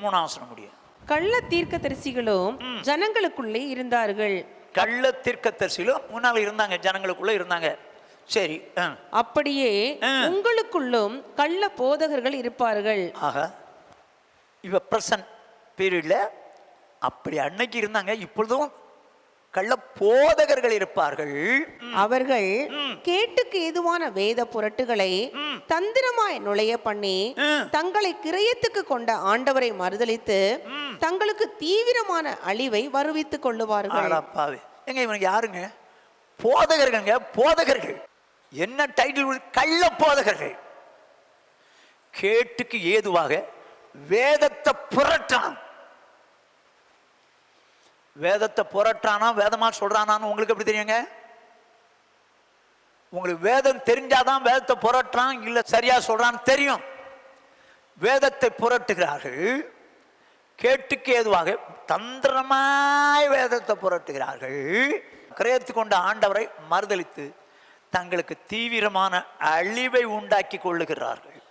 3ஆம் வசனம் முடிய. கள்ள தீர்க்கதரிசிகளும் ஜனங்களுக்குள்ளே இருந்தார்கள். கள்ள தீர்க்கதரிசிகளும் முன்னால் இருந்தாங்க, ஜனங்களுக்குள்ள இருந்தாங்க. சரி, அப்படியே உங்களுக்குள்ளும் கள்ள போதகர்கள் இருப்பார்கள். ஆக இவ பிரசன்ட் பீரியட்ல அப்படி அன்னைக்கு இருந்தாங்க, இப்பொழுதும் கள்ள போதகர்கள் இருப்பார்கள். அவர்கள் கேட்டுக்கு ஏதுவான வேத புரட்டுகளை தந்திரமாய் நுழைய பண்ணி தங்களை கிரயத்துக்கு கொண்ட ஆண்டவரை மறுதலித்து தங்களுக்கு தீவிரமான அழிவை வருவித்துக் கொள்ளுவார்கள். எங்க இவனுக்கு யாருங்க? போதகர்கள். போதகர்கள் என்ன டைட்டில்? கள்ள போதகர்கள். கேட்டுக்கு ஏதுவாக வேதத்தை புரட்டான். வேதத்தை புரட்டானா வேதமா சொல்றானான்னு உங்களுக்கு எப்படி தெரியுங்க? உங்களுக்கு வேதம் தெரிஞ்சாதான் வேதத்தை புரட்டான் இல்ல சரியா சொல்றான்னு தெரியும். வேதத்தை புரட்டுகிறார்கள், கேட்டுக்கு ஏதுவாக தந்திரமாய் வேதத்தை புரட்டுகிறார்கள், கிரயத்து கொண்ட ஆண்டவரை மறுதலித்து தங்களுக்கு தீவிரமான அழிவை உண்டாக்கி கொள்ளுகிறார்கள்.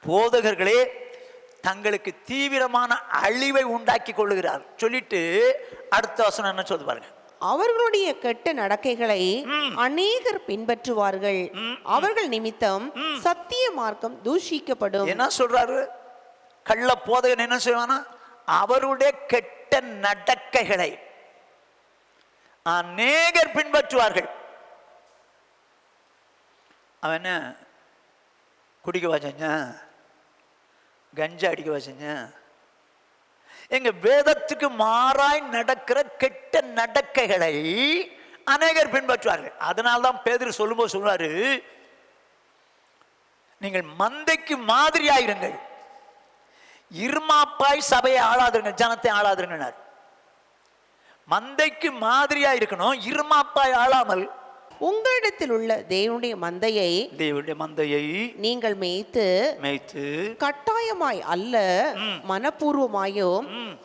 போதகர்களே தங்களுக்கு தீவிரமான அழிவை உண்டாக்கி கொள்ளுகிறார் சொல்லிட்டு அடுத்த வசனம் என்ன சொல்லுது பாருங்க. அவர்களுடைய கெட்ட நடக்கைகளை அநேகர் பின்பற்றுவார்கள், அவர்கள் நிமித்தம் சத்திய மார்க்கம் தூஷிக்கப்படும். என்ன சொல்றாரு? கள்ள போதகன் என்ன செய்வானா, அவருடைய கெட்ட நடக்கைகளை அநேகர் பின்பற்றுவார்கள். அவன் என்ன குடிக்க வச்சங்க, கஞ்சா அடிக்க வச்சங்க, எங்க வேதத்துக்கு மாறாய் நடக்கிற கெட்ட நடக்கைகளை அநேகர் பின்பற்றுவார்கள். அதனால்தான் பேதுரு சொல்லும்போது சொல்றாரு, நீங்கள் மந்தைக்கு மாதிரியாயிருங்கள், இருமாப்பாய் சபையை ஆளாதுங்க, ஜனத்தை ஆளாதுங்க. மந்தைக்கு மாதிரியா இருக்கணும், இருமாப்பாய் ஆளாமல் உங்களிடத்தில் உள்ள தேவனுடைய மந்தையை நீங்கள் மேய்த்து கட்டாயமாய் அல்ல மனப்பூர்வமாயோ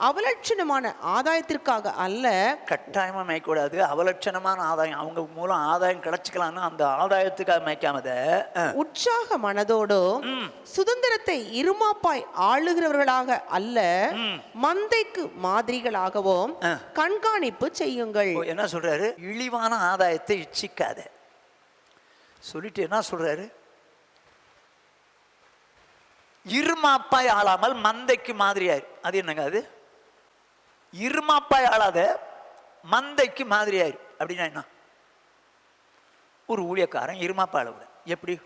அவலட்சணமான ஆதாயத்திற்காக அல்ல. கட்டாயமா மேய்க்கூடாது, அவலட்சணமான ஆதாயம், அவங்க மூலம் ஆதாயம் கிடைச்சிக்கலாம்னு அந்த ஆதாயத்துக்காக மேய்க்காமத உற்சாக மனதோடு சுதந்திரத்தை இருமாப்பாய் ஆளுகிறவர்களாக அல்ல மந்தைக்கு மாதிரிகளாகவும் கண்காணிப்பு செய்யுங்கள். என்ன சொல்றாரு? இழிவான ஆதாயத்தை இச்சிக்க சொல்லிட்டு என்ன சொல்றாரு? இருமாப்பாய் ஆளாமல் மந்தைக்கு மாதிரியாரு. அது என்னங்க? அது இருமாப்பாய் ஆளாத மந்தைக்கு மாதிரியாரு அப்படின்னா என்ன? ஒரு ஊழியக்காரன் இருமாப்பாய் ஆள எப்படி?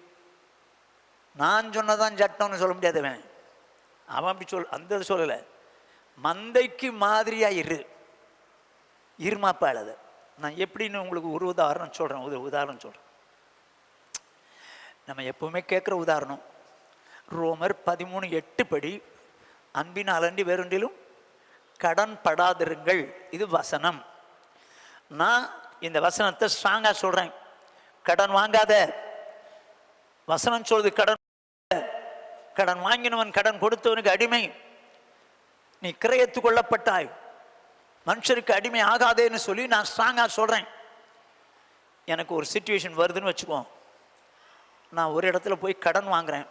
நான் சொன்னதான் சட்டம்னு சொல்ல முடியாதவன் அவன் அப்படி அந்த சொல்லல. மந்தைக்கு மாதிரியா இருமாப்பாய் ஆளாத. நான் எப்படின்னு உங்களுக்கு ஒரு உதாரணம் சொல்கிறேன். நம்ம எப்பவுமே கேட்குற உதாரணம் ரோமர் 13:8 படி அன்பினால் அன்றி வேறொன்றிலும் கடன் படாதிருங்கள். இது வசனம். நான் இந்த வசனத்தை ஸ்ட்ராங்காக சொல்கிறேன். கடன் வாங்காத. வசனம் சொல்றது கடன் வாங்கினவன் கடன் கொடுத்தவனுக்கு அடிமை. நீ கிரயத்து கொள்ளப்பட்டாய், மனுஷருக்கு அடிமை ஆகாதேன்னு சொல்லி நான் ஸ்ட்ராங்காக சொல்கிறேன். எனக்கு ஒரு சிச்சுவேஷன் வருதுன்னு வச்சுக்கோ, நான் ஒரு இடத்துல போய் கடன் வாங்குறேன்.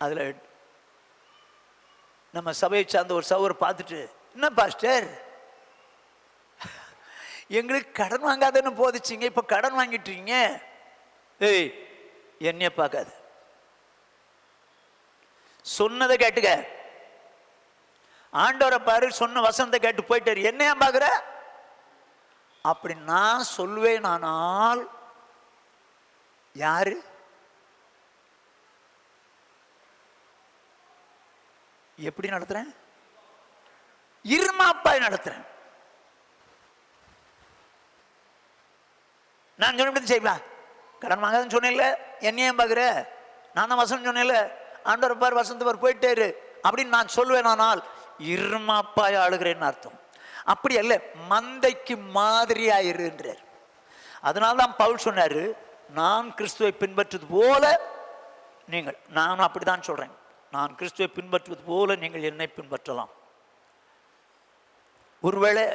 அதில் நம்ம சபையை சார்ந்த ஒரு சகோதரர் பார்த்துட்டு, என்ன பாஸ்டர் எங்களுக்கு கடன் வாங்காதேன்னு போதிச்சிங்க, இப்போ கடன் வாங்கிட்டுருக்கீங்க. ஏய், என்னைய பார்க்காது, சொன்னதை கேட்டுக்க. ஆண்டவரை பாரு, சொன்ன வசனத்தை கேட்டு போயிட்டாரு. என்னையா பார்க்குற? அப்படி நான் சொல்வேனானால் யாரு? எப்படி நடத்துறேன்? இருமாப்பாய் நடத்துறேன். நான் சொன்ன செய்வா, கடன் வாங்காதுன்னு சொன்னேன்ல, என்னையும் பார்க்குற, நான் தான் வசனம் சொன்னேன்ல, ஆண்டவர் பார் வசந்த பார் போயிட்டாரு அப்படின்னு நான் சொல்வேனானால் இருமாப்பாய் ஆளுகிறேன்னு அர்த்தம். அப்படி அல்ல, மந்தைக்கு மாதிரியாயிருன்றார். அதனால்தான் பவுல் சொன்னாரு, நான் கிறிஸ்துவை பின்பற்றுவது போல நீங்கள், நான் அப்படிதான் சொல்றேன், நான் கிறிஸ்துவை பின்பற்றுவது போல நீங்கள் என்னை பின்பற்றலாம். ஒருவேளை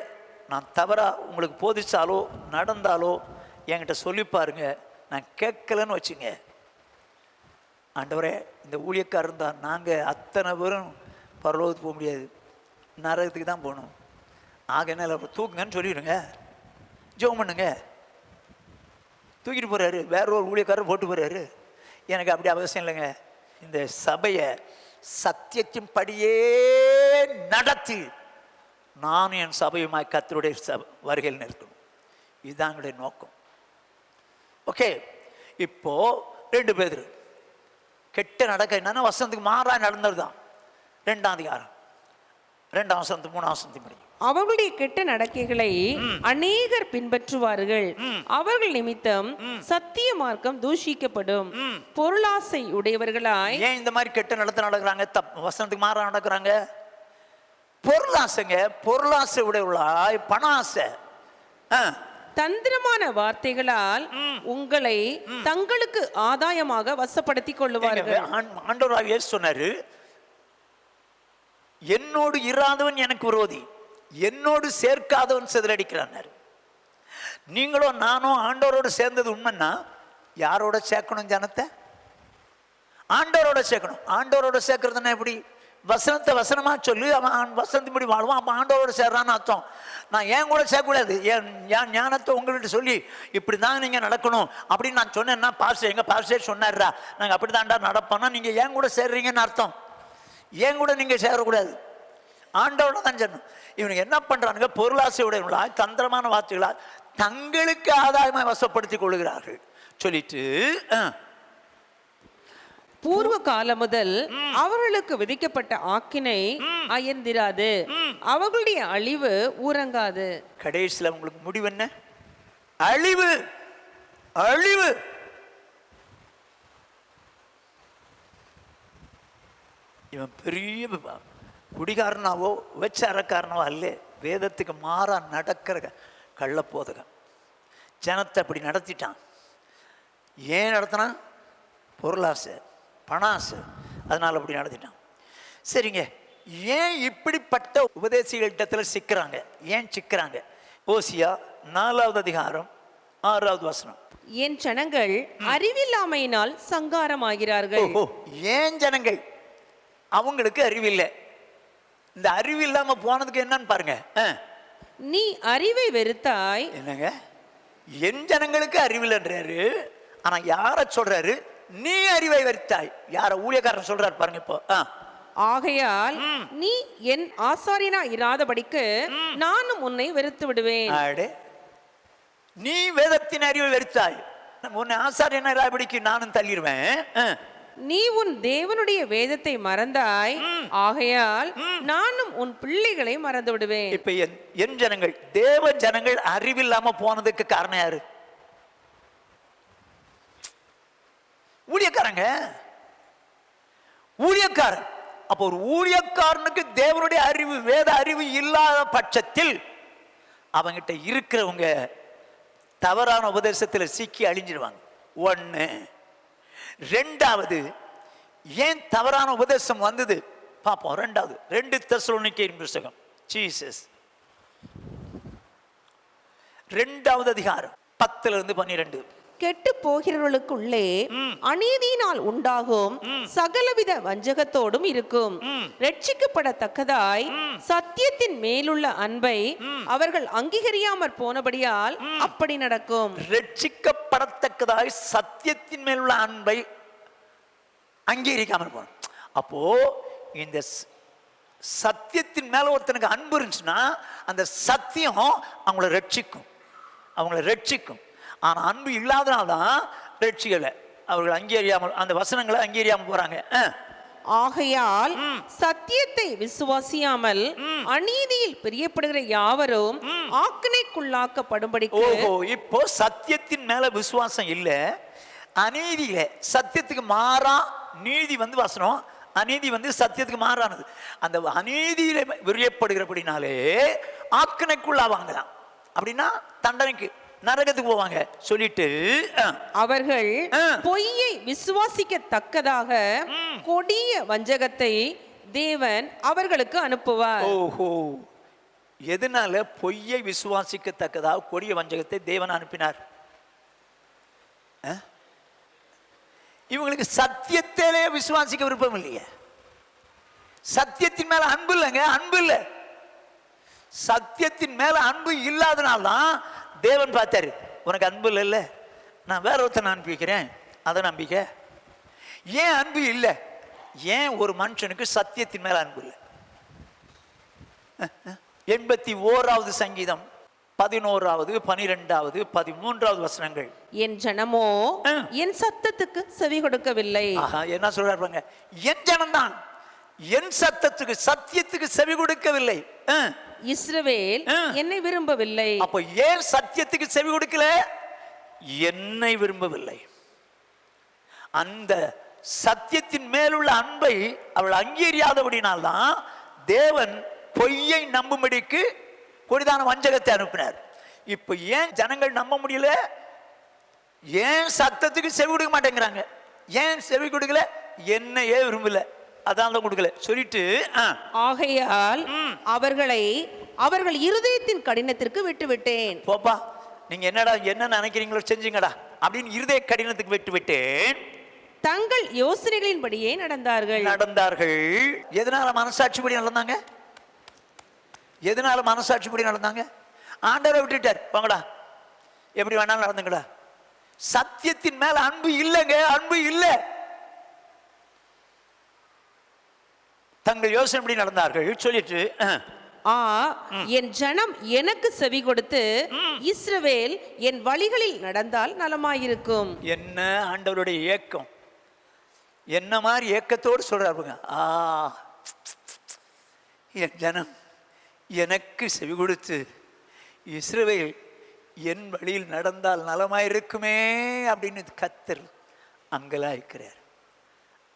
நான் தவறா உங்களுக்கு போதிச்சாலோ நடந்தாலோ என்கிட்ட சொல்லி பாருங்க, நான் கேட்கலன்னு வச்சுங்க, ஆண்டவரே இந்த ஊழியக்காரர் இருந்தால் நாங்கள் அத்தனை பேரும் பரலோகத்துக்கு போக முடியாது, நரகத்துக்கு தான் போகணும், ஆக என்ன தூக்குங்கன்னு சொல்லிடுங்க, ஜெபம் பண்ணுங்க. தூக்கிட்டு போகிறாரு, வேற ஒரு ஊழியக்காரர் போட்டு போகிறாரு. எனக்கு அப்படி அவசியம் இல்லைங்க. இந்த சபையை சத்தியத்தின் படியே நடத்தி நானும் என் சபையுமாய் கர்த்தருடைய வருகையில் நிற்கணும். இதுதான் எங்களுடைய நோக்கம். ஓகே, இப்போ 2 பேர் கெட்ட நடக்க என்னன்னா வசனத்துக்கு மாறா நடந்தது தான் 2ஆம் அதிகாரம் 2ஆம் வசனத்து 3ஆம் வசனத்தின் படி அவர்களுடைய கெட்ட நடக்கைகளை அநேகர் பின்பற்றுவார்கள், அவர்கள் நிமித்தம் சத்திய மார்க்கம் தூஷிக்கப்படும். பொருளாசை உடையவர்களாய். ஏன் இந்த மாதிரி கெட்ட நடக்கிறாங்க? வசனத்துக்கு மாறா நடக்கிறாங்க. பொருளாசைங்க, பொருளாசை உடையவர்களாய், பண ஆசை, தந்திரமான வார்த்தைகளால் உங்களை தங்களுக்கு ஆதாயமாக வசப்படுத்திக் கொள்ளுவார்கள். ஆண்டவராக இயேசு சொன்னாரு, என்னோடு இராதவன் எனக்கு விரோதி, என்னோடு சேர்க்காதவன் சிதறடிக்கிறான். நீங்களும் நானும் ஆண்டவரோடு சேர்ந்தது உண்மைன்னா யாரோட சேர்க்கணும்? ஜனத்தை ஆண்டவரோட சேர்க்கணும். ஆண்டவரோட சேர்க்கறதுன்னா எப்படி? வசனத்தை வசனமா சொல்லி அவன் வசனத்தின்படி வாழ்வான், அப்போ ஆண்டவரோட சேர்றான்னு அர்த்தம். நான் ஏன் கூட சேர்க்கக்கூடாது, என் ஞானத்தை உங்கள்கிட்ட சொல்லி இப்படி தான் நீங்கள் நடக்கணும் அப்படின்னு நான் சொன்னேன்னா, பாஸ்டர் எங்கள் பாஸ்டர் சொன்னார்ரா நாங்கள் அப்படி தான்டா நடப்போம்னா நீங்கள் ஏன் கூட சேர்றீங்கன்னு அர்த்தம். ஏன் கூட நீங்கள் சேரக்கூடாது, ஆண்டவரோட தான் சேரணும். இவனுக்கு என்ன பண்ணுறானுங்க? பொருளாசை உடையவங்களா, தந்திரமான வார்த்தைகளா தங்களுக்கு ஆதாயமாக வசப்படுத்திக் கொள்கிறார்கள் சொல்லிட்டு, பூர்வ காலம் முதல் அவர்களுக்கு விதிக்கப்பட்ட ஆக்கினை அயர்ந்திராது, அவர்களுடைய அழிவு ஊரங்காது. கடைசியில் உங்களுக்கு முடிவு என்ன? அழிவு, அழிவு. இவன் பெரிய குடிகாரனாவோ விபச்சாரக்காரனாவோ அல்ல, வேதத்துக்கு மாறா நடக்கிற கள்ளப்போதகன். ஜனத்தை அப்படி நடத்திட்டான். ஏன் நடத்தினான்? பொருளாசை, பணாசை, அதனால் அப்படி நடத்திட்டான். சரிங்க, ஏன் இப்படிப்பட்ட உபதேசிகளிடத்தில் சிக்கிறாங்க? ஏன் சிக்கிறாங்க? ஓசியா 4ஆம் அதிகாரம் 6ஆவது வசனம். என் ஜனங்கள் அறிவில்லாமையினால் சங்காரமாகிறார்கள். ஏன் ஜனங்கள்? அவங்களுக்கு அறிவில்லை. இந்த அறிவு இல்லாம போனதுக்கு என்னன்னு பாருங்க. நீ அறிவை வெறுத்தாய். என்னங்க, என் ஜனங்களுக்கு அறிவில்லைன்றாரு, ஆனா யார சொல்றாரு? நீ அறிவை வெறுத்தாய். யார? ஊழியக்காரன் சொல்றாரு பாருங்க. இப்போ ஆகையால் நீ என் ஆசாரியனா இராதபடிக்கு நானும் உன்னை வெறுத்து விடுவேன். நீ வேதத்தின் அறிவை வெறுத்தாய், உன்னை ஆசாரியனா இராதபடிக்கு நானும் தள்ளிடுவேன். நீ உன் தேவனுடைய வேதத்தை மறந்தாய், ஆகையால் நானும் உன் பிள்ளைகளை மறந்து விடுவேன். இப்ப என் ஜனங்கள், தேவ ஜனங்கள் அறிவில்லாம போனதுக்கு காரணம் யாரு? ஊழியக்காரங்க, ஊழியக்காரன். அப்போ ஒரு ஊழியக்காரனுக்கு தேவனுடைய அறிவு, வேத அறிவு இல்லாத பட்சத்தில் அவங்கிட்ட இருக்கிறவங்க தவறான உபதேசத்தில் சிக்கி அழிஞ்சிருவாங்க. 1. 2வது, ஏன் தவறான உபதேசம் வந்தது பார்ப்போம். 2வது 2 தெசலோனிக்கேயர் புத்தகம், ஜீசஸ் 2ஆவது அதிகாரம் 10-12. கெட்டு போகிறவர்களுக்குள்ளே அநீதியினால் உண்டாகும் சகலவித வஞ்சகத்தோடும் இருக்கும். ரட்சிக்கப்படத்தக்கதாய் சத்தியத்தின் மேலுள்ள அன்பை அவர்கள் அங்கீகரியாமற் போனபடியால் அப்படி நடக்கும். ரட்சிக்கப்படத்தக்கதாய் சத்தியத்தின் மேலுள்ள அன்பை அங்கீகரிக்காமல் போன. அப்போ இந்த சத்தியத்தின் மேல ஒருத்தனுக்கு அன்பு இருந்துச்சுன்னா அந்த சத்தியம் அவங்கள ரட்சிக்கும். அவங்களை ரட்சிக்கும். ஆனால் அன்பு இல்லாதனால்தான் ரட்சிக்கலை. அவர்கள் அங்கீகரியாமல், அந்த வசனங்களை அங்கீகரியாமல் போறாங்க. ஆகையால் சத்தியத்தை விசுவாசியாமல் அநீதியில் பிரியப்படுகிற யாவரும் ஆக்கினைக்குள்ளாக்கப்படும்படி. ஓஹோ, இப்போ சத்தியத்தின் மேல விசுவாசம் இல்ல, அநீதியில சத்தியத்துக்கு மாறா நீதி வசனம், அநீதி சத்தியத்துக்கு மாறானது. அந்த அநீதியில பிரியப்படுகிறபடினாலே ஆக்கினைக்குள்ளாவாங்களாம். அப்படின்னா தண்டனைக்கு, நரகத்துக்கு போவாங்க சொல்லிட்டு, அவர்கள் பொய்யை விசுவாசிக்கத்தக்கதாக கொடிய வஞ்சகத்தை தேவன் அவர்களுக்கு அனுப்புவார். ஓஹோ, எதனால பொய்யை விசுவாசிக்கத்தக்கதாக கொடிய வஞ்சகத்தை தேவன் அனுப்பினார்? இவங்களுக்கு சத்தியத்திலே விசுவாசிக்க விருப்பம் இல்லையே. சத்தியத்தின் மேல அன்பு இல்லைங்க, அன்பு இல்லை. சத்தியத்தின் மேல அன்பு இல்லாதனால்தான் தேவன் பார்த்தாரு, உனக்கு அன்பு இல்லைல்ல, நான் வேற ஒருத்தனை அனுப்பிக்கிறேன், அதை நம்பிக்க. ஏன் அன்பு இல்லை? ஏன் ஒரு மனுஷனுக்கு சத்தியத்தின் மேல அன்பு இல்லை? 81வது சங்கீதம் 11வது 12வது 13வது வசனங்கள். என் ஜனமோ என் சத்தத்துக்கு செவி கொடுக்கவில்லை. என்ன சொல்றாரு? என் ஜனம்தான் என் சத்தத்துக்கு, சத்தியத்துக்கு செவி கொடுக்கவில்லை. இஸ்ரவேல் என்னை விரும்பவில்லை. அப்ப ஏன் சத்தியத்துக்கு செவி கொடுக்கல? என்னை விரும்பவில்லை. அந்த சத்தியத்தின் மேலுள்ள அன்பை அவள் அங்கீகரியாதபடினால்தான் தேவன் பொய்யை நம்பும்படிக்கு கொடிதான வஞ்சகத்தை அனுப்பினார். இப்ப ஏன் ஜனங்கள் நம்ப முடியல? ஏன் சத்தத்துக்கு செவி கொடுக்க மாட்டேங்கிறாங்க? ஏன் செவி கொடுக்கல? என்னையே விரும்பல, அதான் கொடுக்கல சொல்லிட்டு, ஆகையால் அவர்கள் இருதயத்தின் கடினத்திற்கு விட்டு விட்டேன். போப்பா, நீங்க என்ன நினைக்கிறீங்களோ செஞ்சீங்கடா அப்படின்னு இருதய கடினத்துக்கு விட்டு விட்டேன். தங்கள் யோசனைகளின்படியே நடந்தார்கள். எதனால மனசாட்சிப்படி நடந்தாங்க? எதனால மனசாட்சிப்படி நடந்தாங்க? ஆண்டவரை விட்டுட்டார், போங்கடா, எப்படி வேணாலும் நடந்துங்கடா. சத்தியத்தின் மேல அன்பு இல்லைங்க, அன்பு இல்லை. தங்கள் யோசனைப்படி நடந்தார்கள் சொல்லிட்டு, என் ஜனம் எனக்கு செவி கொடுத்து இஸ்ரவேல் என் வழிகளில் நடந்தால் நலமாயிருக்கும். என்ன ஆண்டவருடைய ஏக்கம், என்ன மாதிரி ஏக்கத்தோடு சொல்றாருங்க. என் ஜனம் எனக்கு செவி கொடுத்து இஸ்ரவேல் என் வழியில் நடந்தால் நலமாயிருக்குமே அப்படின்னு கத்தர் அங்கலாய்க்கிறார்.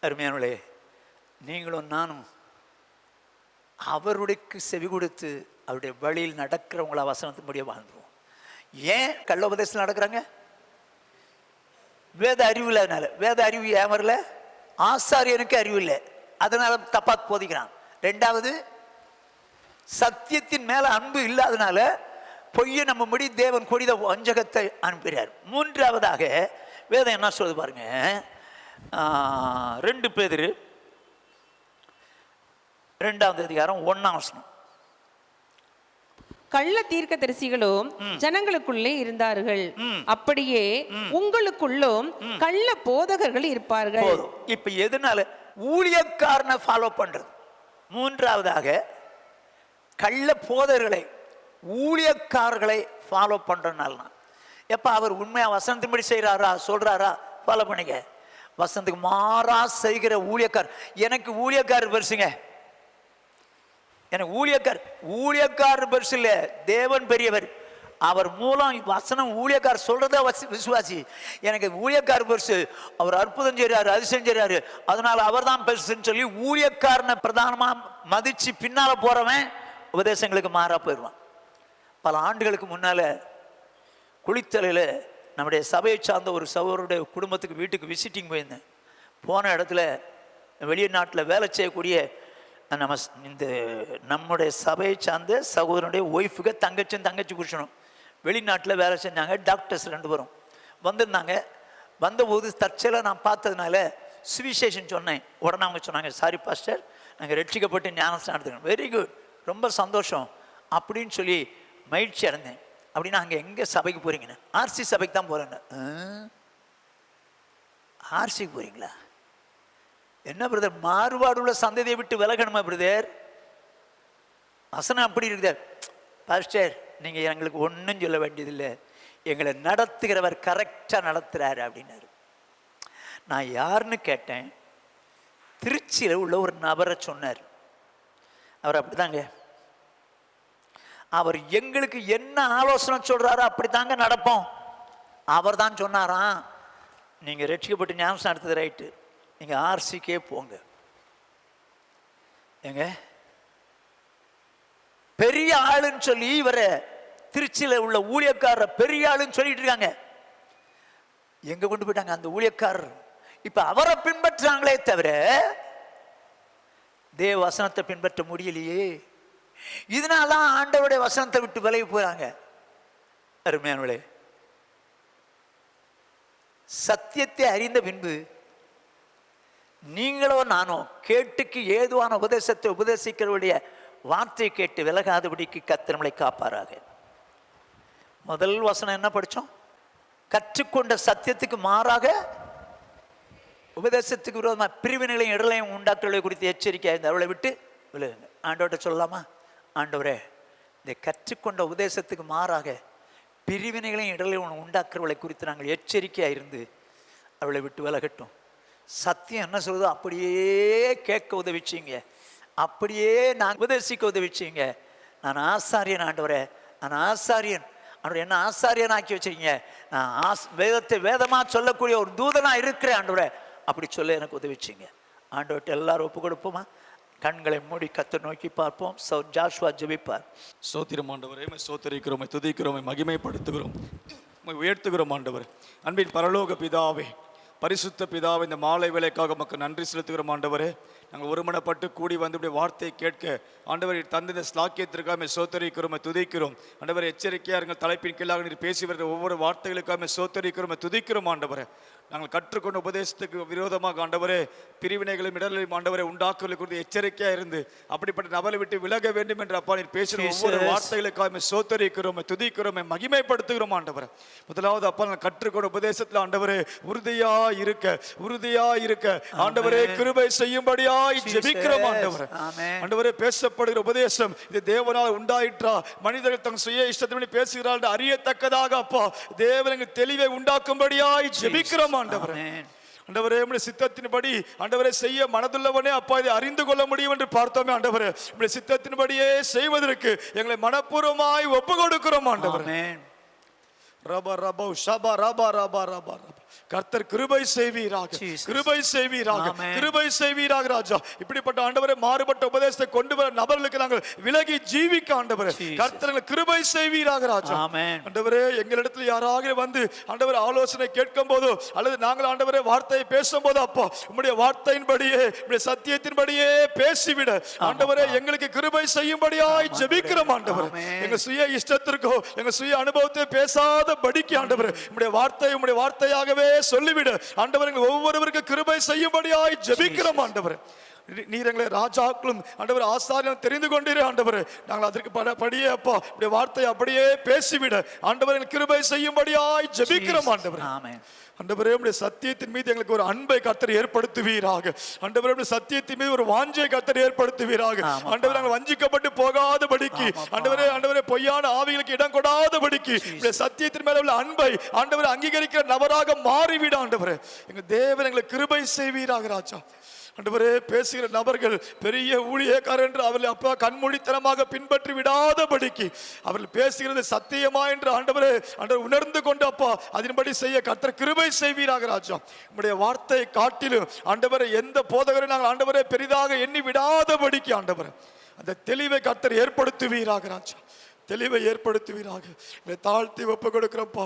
அருமையானவர்களே, நீங்களும் நானும் அவருடைய செவி கொடுத்து அவருடைய வழியில் நடக்கிறவங்கள வசனத்தின்படியே வாழ்ந்துருவோம். ஏன் கள்ள உபதேசத்தில் நடக்கிறாங்க? வேத அறிவு இல்லாதனால. வேத அறிவு ஏன் வரல? ஆசாரியனுக்கு அறிவு இல்லை, அதனால தப்பா போதிக்கிறான். ரெண்டாவது, சத்தியத்தின் மேல அன்பு இல்லாதனால பொய்யை நம்பும்படி தேவன் கொடித வஞ்சகத்தை அனுப்புகிறார். மூன்றாவதாக வேதம் என்ன சொல்லுது பாருங்க. 2 பேதுரு 2வது அதிகாரம் 1ஆம் வசனம். கள்ள தீர்க்கதரிசிகளும் ஜனங்களுக்குள்ளே இருந்தார்கள், அப்படியே உங்களுக்குள்ளும் கள்ள போதகர்கள் இருப்பார்கள். இப்ப எதனால ஊழியக்காரனை ஃபாலோ பண்றது? மூன்றாவதாக கள்ள போதகர்களை, ஊழியக்காரர்களை ஃபாலோ பண்றதுனால. எப்ப அவர் உண்மையா வசனத்தின்படி செய்யறாரா, சொல்றாரா, ஃபாலோ பண்ணிக்க. வசனத்துக்கு மாறா செய்கிற ஊழியக்கார், எனக்கு ஊழியக்காரர் பெருசுங்க, எனக்கு ஊழியக்காரர் பெருசு இல்லை, தேவன் பெரியவர். அவர் மூலம் வசனம் ஊழியக்காரர் சொல்றத விசுவாசி. எனக்கு ஊழியக்காரர் பெருசு, அவர் அற்புதம் செய்யறாரு, அதிசயம் செய்யறாரு, அதனால அவர் தான் பெருசுன்னு சொல்லி ஊழியக்காரனை பிரதானமா மதிச்சு பின்னால போறவன் உபதேசங்களுக்கு மாறா போயிடுவான். பல ஆண்டுகளுக்கு முன்னால குளித்தலையில் நம்முடைய சபையை சார்ந்த ஒரு சகோதரருடைய குடும்பத்துக்கு வீட்டுக்கு விசிட்டிங் போயிருந்தேன். போன இடத்துல வெளிநாட்டில் வேலை செய்யக்கூடிய நம்முடைய சபையை சார்ந்த சகோதரனுடைய ஒய்ஃபுக்கு தங்கச்சி புருஷனும் வெளிநாட்டில் வேலை செஞ்சாங்க. டாக்டர்ஸ் 2 பேரும் வந்திருந்தாங்க. வந்தபோது தற்செயலாக நான் பார்த்ததுனால சுவிசேஷன் சொன்னேன். உடனே அவங்க சொன்னாங்க, சாரி பாஸ்டர், நாங்கள் ரட்சிக்கப்பட்டு ஞானஸ்நானம் எடுத்துக்கணும். வெரி குட், ரொம்ப சந்தோஷம் அப்படின்னு சொல்லி மகிழ்ச்சி அடைந்தேன். அப்படின்னா அங்கே எங்கே சபைக்கு போகிறீங்கன்னு? ஆர்சி சபைக்கு தான் போகிறேன்னு. ஆர்சிக்கு போகிறீங்களா? என்ன பிரதர், மாறுபாடு உள்ள சந்ததியை விட்டு விலகணுமா பிரதர்? வசனம் அப்படி இருக்குதே. பாஸ்டர், நீங்கள் எங்களுக்கு ஒன்றும் சொல்ல வேண்டியதில்லை, எங்களை நடத்துகிறவர் கரெக்டாக நடத்துகிறாரு அப்படின்னாரு. நான் யாருன்னு கேட்டேன். திருச்சியில் உள்ள ஒரு நபரை சொன்னார். அவர் அப்படிதாங்க, அவர் எங்களுக்கு என்ன ஆலோசனை சொல்கிறாரோ அப்படி தாங்க நடப்போம். அவர் தான் சொன்னாராம், நீங்கள் ரட்சிக்கப்பட்டு ஞாபகம் எடுத்தது ரைட்டு, நீங்கள் ஆர்சிக்கே போங்க. எங்க பெரிய ஆளுன்னு சொல்லி இவரை திருச்சியில் உள்ள ஊழியக்காரர் பெரிய ஆளுன்னு சொல்லிட்டு இருக்காங்க. எங்க கொண்டு போயிட்டாங்க அந்த ஊழியக்காரர். இப்ப அவரை பின்பற்றாங்களே தவிர தேவ வசனத்தை பின்பற்ற முடியலையே. இதனால ஆண்டவருடைய வசனத்தை விட்டு விலகி போறாங்க. அருமையானவளே, சத்தியத்தை அறிந்த பின்பு நீங்களோ நானோ கேட்டுக்கு ஏதுவான உபதேசத்தை உபதேசிக்கிறவருடைய வார்த்தையை கேட்டு விலகாதபடிக்கு கர்த்தர் நம்மளை காப்பாராக. முதல் வசனம் என்ன படித்தோம்? கற்றுக்கொண்ட சத்தியத்துக்கு மாறாக உபதேசத்துக்கு விரோதமாக பிரிவினைகளையும் இடலையும் உண்டாக்குறதை குறித்து எச்சரிக்கை இந்த அவளை விட்டு விலகுங்க. ஆண்டவர்கிட்ட சொல்லலாமா? ஆண்டவரே, இந்த கற்றுக்கொண்ட உபதேசத்துக்கு மாறாக பிரிவினைகளையும் இடலையும் உண்டாக்குறவளை குறித்து நாங்கள் எச்சரிக்கையாக இருந்து அவளை விட்டு விலகட்டும். சத்தியம் என்ன சொல்லுதோ அப்படியே கேட்க உதவிச்சிங்க, அப்படியே நான் உபதேசிக்க உதவிச்சிங்க. நான் ஆசாரியன் ஆண்டவரே, நான் ஆசாரியன் ஆண்டவர், என்ன ஆசாரியன் ஆக்கி வச்சிருக்கீங்க. நான் வேதத்தை வேதமாக சொல்லக்கூடிய ஒரு தூதனாக இருக்கிறேன் ஆண்டவரே, அப்படி சொல்ல எனக்கு உதவிச்சிங்க. ஆண்டவர்கிட்ட எல்லாரும் ஒப்பு கொடுப்போமா? கண்களை மூடி கர்த்தரை நோக்கி பார்ப்போம். ஜாஷுவா ஜெபிப்பார். ஸ்தோத்திரம் ஆண்டவரே, ஸ்தோத்திரிக்கிறோம், துதிக்கிறோம், மகிமைப்படுத்துகிறோம், உயர்த்துகிறோம் ஆண்டவர். அன்பின் பரலோக பிதாவே, பரிசுத்த பிதாவே, இந்த மாலை வேலைக்காக மக்கள் நன்றி செலுத்துகிறோம் ஆண்டவரே. நாங்கள் ஒருமனப்பட்டு கூடி வந்து இப்படி வார்த்தையை கேட்க ஆண்டவரை தந்த இந்த ஸ்லாக்கியத்திற்காக சோத்தரிக்கிறோம், துதிக்கிறோம் ஆண்டவரை. எச்சரிக்கையாக எங்கள் தலைப்பின் கீழாக நீர் பேசி வருகிற ஒவ்வொரு வார்த்தைகளுக்காக சோத்தரிக்கிறோம், துதிக்கிறோம் ஆண்டவரை. நாங்கள் கற்றுக்கொண்ட உபதேசத்துக்கு விரோதமாக ஆண்டவரே பிரிவினைகளும் இடர்களையும் ஆண்டவரை உண்டாக்குவதை குறித்து எச்சரிக்கையாக இருந்து அப்படிப்பட்ட நபரை விட்டு விலக வேண்டும் என்று அப்பா நீர் பேசுகிற ஒவ்வொரு வார்த்தைகளுக்காக சோத்தரிக்கிறோம், துதிக்கிறோம், மகிமைப்படுத்துகிறோம் ஆண்டவரை. முதலாவது அப்பா நாங்கள் கற்றுக்கொண்ட உபதேசத்தில் ஆண்டவரே உறுதியா இருக்க ஆண்டவரே கிருபை செய்யும்படியா ஜெபிக்கிறோம் ஆண்டவரே. ஆண்டவரே, பேசப்படுகிற உபதேசம் இது தேவனால் உண்டாயிற்றா, மனிதர்கள் தங்கள் சுய இஷ்டத்தின்படி பேசுகிறார்கள் அறியத்தக்கதாக அப்பா தேவன் தெளிவை உண்டாக்கும்படியாய் ஜெபிக்கிறோம் ஆண்டவரே. ஆண்டவரே, உம்முடைய சித்தத்தின்படி ஆண்டவரே செய்ய மனதுள்ளவனே அப்பா இதை அறிந்து கொள்ள முடியும் என்று பார்த்தோமே ஆண்டவரே. உம்முடைய சித்தத்தின்படியே செய்வதற்கு எங்களை மனப்பூர்வமாய் ஒப்பு கொடுக்கிறோம் ஆண்டவரே. ரபா ரபா ஷபா ரபா ரபா ரபா ரபா. கர்த்தர் கிருபை செய்வீராக, கிருபை செய்வீராக, கிருபை செய்வீராக ராஜா. இப்படிப்பட்ட ஆண்டவரே மாறுபட்ட உபதேசத்தை கொண்டு வர நபர்களுக்கு நாங்கள் விலகி ஜீவிக்க ஆண்டவரே கர்த்தர் கிருபை செய்வீராக ராஜா. ஆண்டவரே, எங்களிடத்தில் யாராக வந்து ஆண்டவர் ஆலோசனை கேட்கும் போதோ அல்லது நாங்கள் ஆண்டவரே வார்த்தையை பேசும் போது அப்பா உம்முடைய வார்த்தையின்படியே உம்முடைய சத்தியத்தின்படியே பேசிவிட ஆண்டவரே எங்களுக்கு கிருபை செய்யும்படியாய் ஜெபிக்கிறோம் ஆண்டவரே. எங்க சுய இஷ்டத்திற்கோ எங்க சுய அனுபவத்தை பேசாத படிக்க ஆண்டவரே உம்முடைய வார்த்தையாகவே சொல்லிவிட ஆண்டவர் ஒவ்வொருவருக்கு கிருபை செய்யும்படியாய் ஜெபிக்கிறோம் ஆண்டவரே. நீர் எங்களை ராஜாக்களும் ஆண்டவர் ஆசாரியரும் தெரிந்து கொண்டீரே ஆண்டவரே. நாங்கள் அதற்கு படியே அப்பா உம்முடைய வார்த்தை அப்படியே பேசிவிட ஆண்டவர் கிருபை செய்யும்படியாய் ஜெபிக்கிறோம் ஆண்டவரே. ஆண்டவரே, உம்முடைய சத்தியத்தின் மீது எங்களுக்கு ஒரு அன்பை கர்த்தர் ஏற்படுத்துவீராக. ஆண்டவரே, உம்முடைய சத்தியத்தின் மீது ஒரு வாஞ்சை கர்த்தர் ஏற்படுத்துவீராக. ஆண்டவரே, நாங்கள் வஞ்சிக்கப்பட்டு போகாதபடிக்கு ஆண்டவரே பொய்யான ஆவிகளுக்கு இடம் கொடாதபடிக்கு உம்முடைய சத்தியத்தின் மேல உள்ள அன்பை ஆண்டவரே அங்கீகரிக்கிற நபராக மாறிவிட ஆண்டவரே எங்க தேவன் எங்களுக்கு கிருபை செய்வீராக ராஜா. ஆண்டவரே, பேசுகிற நபர்கள் பெரிய ஊழியக்காரர் என்று அவர்களை அப்பா கண்மூடித்தனமாக பின்பற்றி விடாதபடிக்கு அவர்கள் பேசுகிறது சத்தியமா என்று ஆண்டவரே உணர்ந்து கொண்டு அப்பா அதன்படி செய்ய கர்த்தர் கிருபை செய்வீராக ராஜா. உம்முடைய வார்த்தை காட்டிலும் ஆண்டவரே எந்த போதகரை நாங்கள் ஆண்டவரே பெரிதாக எண்ணி விடாதபடிக்கு ஆண்டவரே அந்த தெளிவை கர்த்தர் ஏற்படுத்துவீராக ராஜா, தெளிவை ஏற்படுத்துவீராக. தாழ்த்தி ஒப்பு கொடுக்கிறப்பா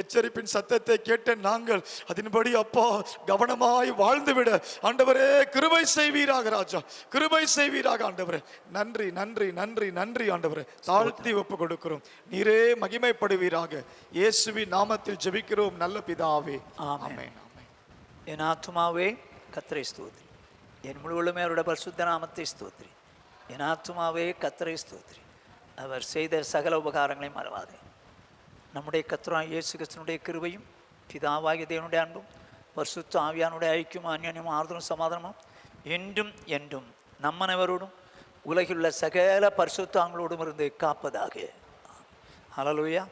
எச்சரிப்பின் சத்தத்தை கேட்ட நாங்கள் அதன்படி அப்பா கவனமாய் வாழ்ந்துவிட ஆண்டவரே கிருபை செய்வீராக ராஜா, கிருபை செய்வீராக ஆண்டவரே. நன்றி நன்றி நன்றி நன்றி ஆண்டவரே. தாழ்த்தி ஒப்பு கொடுக்கிறோம், நீரே மகிமைப்படுவீராக. இயேசுவின் நாமத்தில் ஜெபிக்கிறோம் நல்ல பிதாவே, ஆமென். என் ஆத்துமாவே கர்த்தரை ஸ்தோத்திரி, என் முழுவதுமே அவருடைய பரிசுத்த நாமத்தை ஸ்தோத்திரி. என் ஆத்துமாவே கர்த்தரை ஸ்தோத்திரி, அவர் செய்த சகல உபகாரங்களையும் மறவாதே. நம்முடைய கர்த்தராகிய இயேசு கிறிஸ்துவினுடைய கிருபையும் பிதாவாகிய தேவனுடைய அன்பும் பரிசுத்த ஆவியானுடைய ஐக்கியமும் அந்யோன்யமும் ஆறுதலும் சமாதானமும் என்றும் என்றும் நம்மனவரோடும் உலகிலுள்ள சகல பரிசுத்தாங்களோடும் இருந்து காப்பதாக. ஹல்லேலூயா,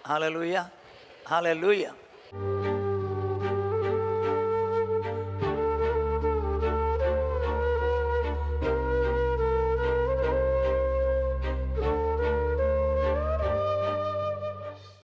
ஹalleluya ஹalleluya